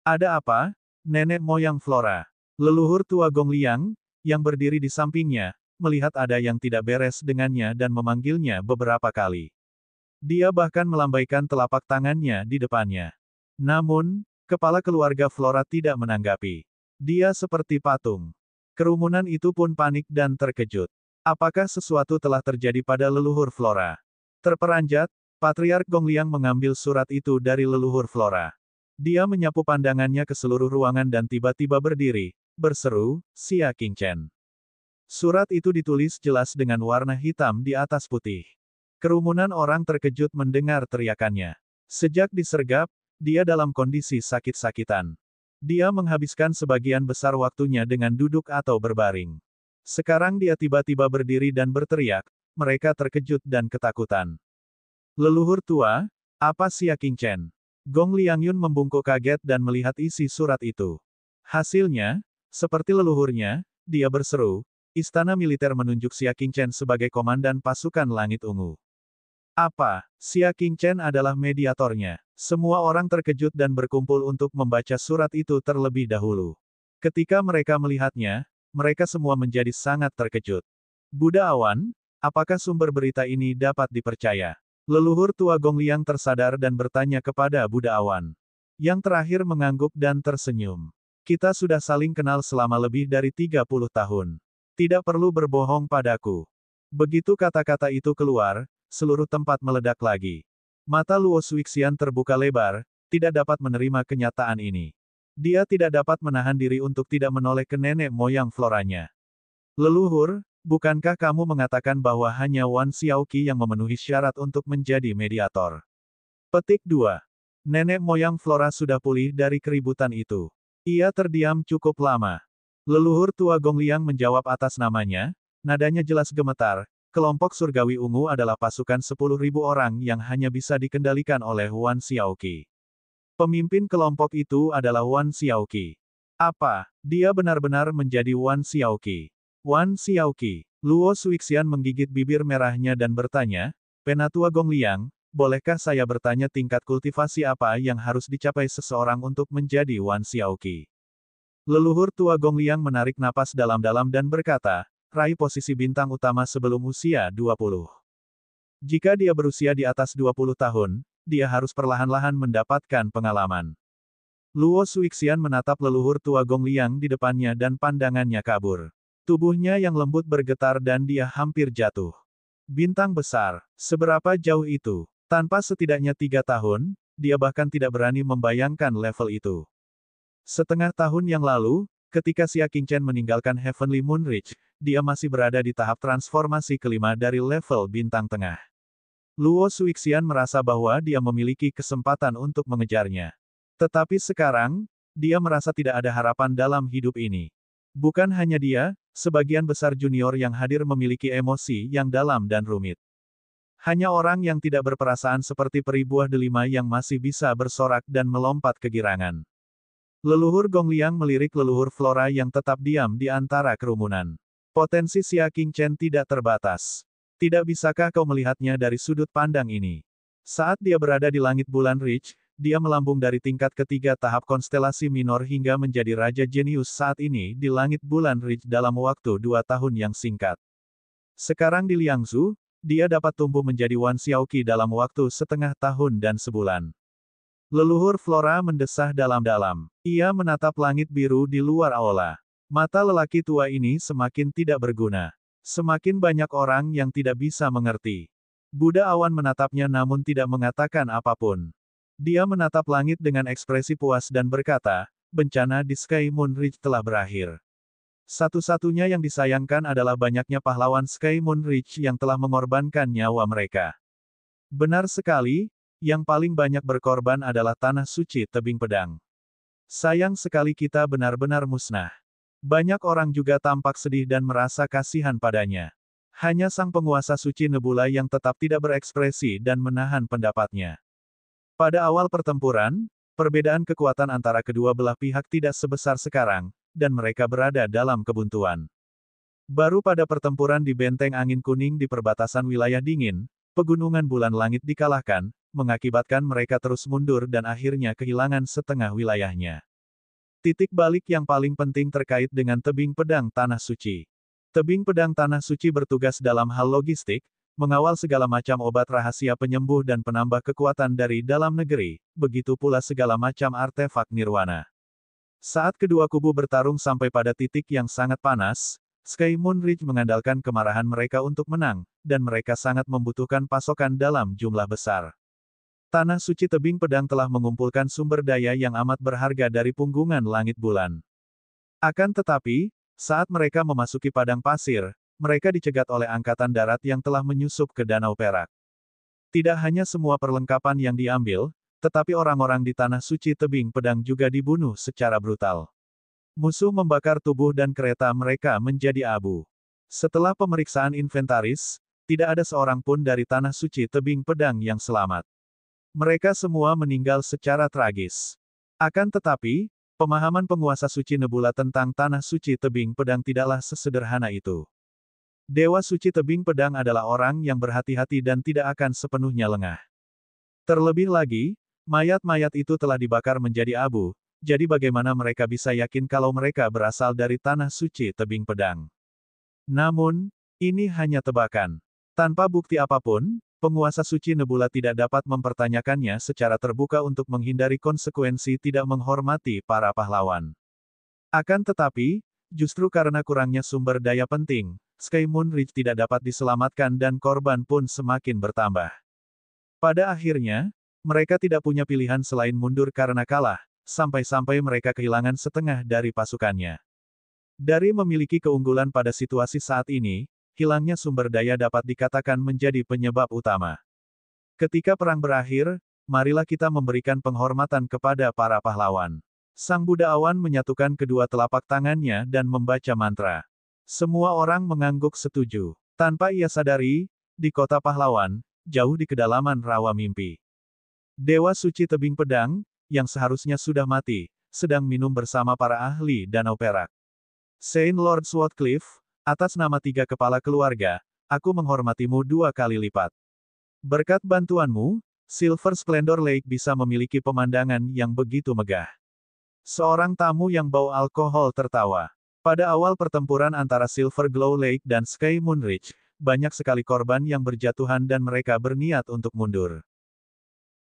Ada apa, nenek moyang Flora? Leluhur tua Gong Liang, yang berdiri di sampingnya, melihat ada yang tidak beres dengannya dan memanggilnya beberapa kali. Dia bahkan melambaikan telapak tangannya di depannya. Namun, kepala keluarga Flora tidak menanggapi. Dia seperti patung. Kerumunan itu pun panik dan terkejut. Apakah sesuatu telah terjadi pada leluhur Flora? Terperanjat, Patriark Gong Liang mengambil surat itu dari leluhur Flora. Dia menyapu pandangannya ke seluruh ruangan dan tiba-tiba berdiri, berseru, Xia Qingchen. Surat itu ditulis jelas dengan warna hitam di atas putih. Kerumunan orang terkejut mendengar teriakannya. Sejak disergap, dia dalam kondisi sakit-sakitan. Dia menghabiskan sebagian besar waktunya dengan duduk atau berbaring. Sekarang dia tiba-tiba berdiri dan berteriak, mereka terkejut dan ketakutan. Leluhur tua, apa Xia Qingchen? Gong Liangyun membungkuk kaget dan melihat isi surat itu. Hasilnya, seperti leluhurnya, dia berseru, istana militer menunjuk Xia Qingchen sebagai komandan pasukan Langit Ungu. Apa? Xia Qingchen adalah mediatornya. Semua orang terkejut dan berkumpul untuk membaca surat itu terlebih dahulu. Ketika mereka melihatnya, mereka semua menjadi sangat terkejut. Buddha Awan, apakah sumber berita ini dapat dipercaya? Leluhur tua Gong Liang tersadar dan bertanya kepada Buddha Awan. Yang terakhir mengangguk dan tersenyum. Kita sudah saling kenal selama lebih dari 30 tahun. Tidak perlu berbohong padaku. Begitu kata-kata itu keluar, seluruh tempat meledak lagi. Mata Luo Suixian terbuka lebar, tidak dapat menerima kenyataan ini. Dia tidak dapat menahan diri untuk tidak menoleh ke nenek moyang Floranya. Leluhur, bukankah kamu mengatakan bahwa hanya Wan Xiaoqi yang memenuhi syarat untuk menjadi mediator? Petik 2. Nenek moyang Flora sudah pulih dari keributan itu. Ia terdiam cukup lama. Leluhur tua Gong Liang menjawab atas namanya, nadanya jelas gemetar, kelompok surgawi ungu adalah pasukan 10.000 orang yang hanya bisa dikendalikan oleh Wan Xiaoqi. Pemimpin kelompok itu adalah Wan Xiaoqi. Apa, dia benar-benar menjadi Wan Xiaoqi? Wan Xiaoqi. Luo Suixian menggigit bibir merahnya dan bertanya, Penatua Gong Liang, bolehkah saya bertanya tingkat kultivasi apa yang harus dicapai seseorang untuk menjadi Wan Xiaoqi? Leluhur tua Gong Liang menarik napas dalam-dalam dan berkata, raih posisi bintang utama sebelum usia 20. Jika dia berusia di atas 20 tahun, dia harus perlahan-lahan mendapatkan pengalaman. Luo Suixian menatap leluhur tua Gong Liang di depannya dan pandangannya kabur. Tubuhnya yang lembut bergetar dan dia hampir jatuh. Bintang besar, seberapa jauh itu? Tanpa setidaknya 3 tahun, dia bahkan tidak berani membayangkan level itu. Setengah tahun yang lalu, ketika Xia Qingchen meninggalkan Heavenly Moon Ridge, dia masih berada di tahap transformasi kelima dari level bintang tengah. Luo Suixian merasa bahwa dia memiliki kesempatan untuk mengejarnya. Tetapi sekarang, dia merasa tidak ada harapan dalam hidup ini. Bukan hanya dia, sebagian besar junior yang hadir memiliki emosi yang dalam dan rumit. Hanya orang yang tidak berperasaan seperti peri buah delima yang masih bisa bersorak dan melompat kegirangan. Leluhur Gong Liang melirik leluhur Flora yang tetap diam di antara kerumunan. Potensi Xia Qingchen tidak terbatas. Tidak bisakah kau melihatnya dari sudut pandang ini? Saat dia berada di langit bulan Ridge, dia melambung dari tingkat ketiga tahap konstelasi minor hingga menjadi Raja Jenius saat ini di langit bulan Ridge dalam waktu 2 tahun yang singkat. Sekarang di Liangzhu, dia dapat tumbuh menjadi Wan Xiaoqi dalam waktu setengah tahun dan sebulan. Leluhur Flora mendesah dalam-dalam. Ia menatap langit biru di luar aula. Mata lelaki tua ini semakin tidak berguna. Semakin banyak orang yang tidak bisa mengerti. Buddha awan menatapnya namun tidak mengatakan apapun. Dia menatap langit dengan ekspresi puas dan berkata, bencana di Sky Moon Ridge telah berakhir. Satu-satunya yang disayangkan adalah banyaknya pahlawan Sky Moon Ridge yang telah mengorbankan nyawa mereka. Benar sekali, yang paling banyak berkorban adalah tanah suci tebing pedang. Sayang sekali kita benar-benar musnah. Banyak orang juga tampak sedih dan merasa kasihan padanya. Hanya sang penguasa suci Nebula yang tetap tidak berekspresi dan menahan pendapatnya. Pada awal pertempuran, perbedaan kekuatan antara kedua belah pihak tidak sebesar sekarang, dan mereka berada dalam kebuntuan. Baru pada pertempuran di Benteng Angin Kuning di perbatasan wilayah dingin, pegunungan bulan langit dikalahkan, mengakibatkan mereka terus mundur dan akhirnya kehilangan setengah wilayahnya. Titik balik yang paling penting terkait dengan tebing pedang Tanah Suci. Tebing pedang Tanah Suci bertugas dalam hal logistik, mengawal segala macam obat rahasia penyembuh dan penambah kekuatan dari dalam negeri, begitu pula segala macam artefak nirwana. Saat kedua kubu bertarung sampai pada titik yang sangat panas, Sky Moon Ridge mengandalkan kemarahan mereka untuk menang, dan mereka sangat membutuhkan pasokan dalam jumlah besar. Tanah Suci Tebing Pedang telah mengumpulkan sumber daya yang amat berharga dari punggungan langit bulan. Akan tetapi, saat mereka memasuki padang pasir, mereka dicegat oleh angkatan darat yang telah menyusup ke Danau Perak. Tidak hanya semua perlengkapan yang diambil, tetapi orang-orang di Tanah Suci Tebing Pedang juga dibunuh secara brutal. Musuh membakar tubuh dan kereta mereka menjadi abu. Setelah pemeriksaan inventaris, tidak ada seorang pun dari Tanah Suci Tebing Pedang yang selamat. Mereka semua meninggal secara tragis. Akan tetapi, pemahaman penguasa suci Nebula tentang Tanah Suci Tebing Pedang tidaklah sesederhana itu. Dewa Suci Tebing Pedang adalah orang yang berhati-hati dan tidak akan sepenuhnya lengah. Terlebih lagi, mayat-mayat itu telah dibakar menjadi abu, jadi bagaimana mereka bisa yakin kalau mereka berasal dari Tanah Suci Tebing Pedang? Namun, ini hanya tebakan. Tanpa bukti apapun, penguasa suci Nebula tidak dapat mempertanyakannya secara terbuka untuk menghindari konsekuensi tidak menghormati para pahlawan. Akan tetapi, justru karena kurangnya sumber daya penting, Sky Moon Ridge tidak dapat diselamatkan dan korban pun semakin bertambah. Pada akhirnya, mereka tidak punya pilihan selain mundur karena kalah, sampai-sampai mereka kehilangan setengah dari pasukannya. Dari memiliki keunggulan pada situasi saat ini, hilangnya sumber daya dapat dikatakan menjadi penyebab utama. Ketika perang berakhir, marilah kita memberikan penghormatan kepada para pahlawan. Sang Buddha awan menyatukan kedua telapak tangannya dan membaca mantra. Semua orang mengangguk setuju. Tanpa ia sadari, di kota pahlawan, jauh di kedalaman rawa mimpi, Dewa Suci Tebing Pedang, yang seharusnya sudah mati, sedang minum bersama para ahli Danau Perak. Saint Lord Swartcliffe, atas nama 3 kepala keluarga, aku menghormatimu 2 kali lipat. Berkat bantuanmu, Silver Splendor Lake bisa memiliki pemandangan yang begitu megah. Seorang tamu yang bau alkohol tertawa. Pada awal pertempuran antara Silver Glow Lake dan Sky Moon Ridge, banyak sekali korban yang berjatuhan dan mereka berniat untuk mundur.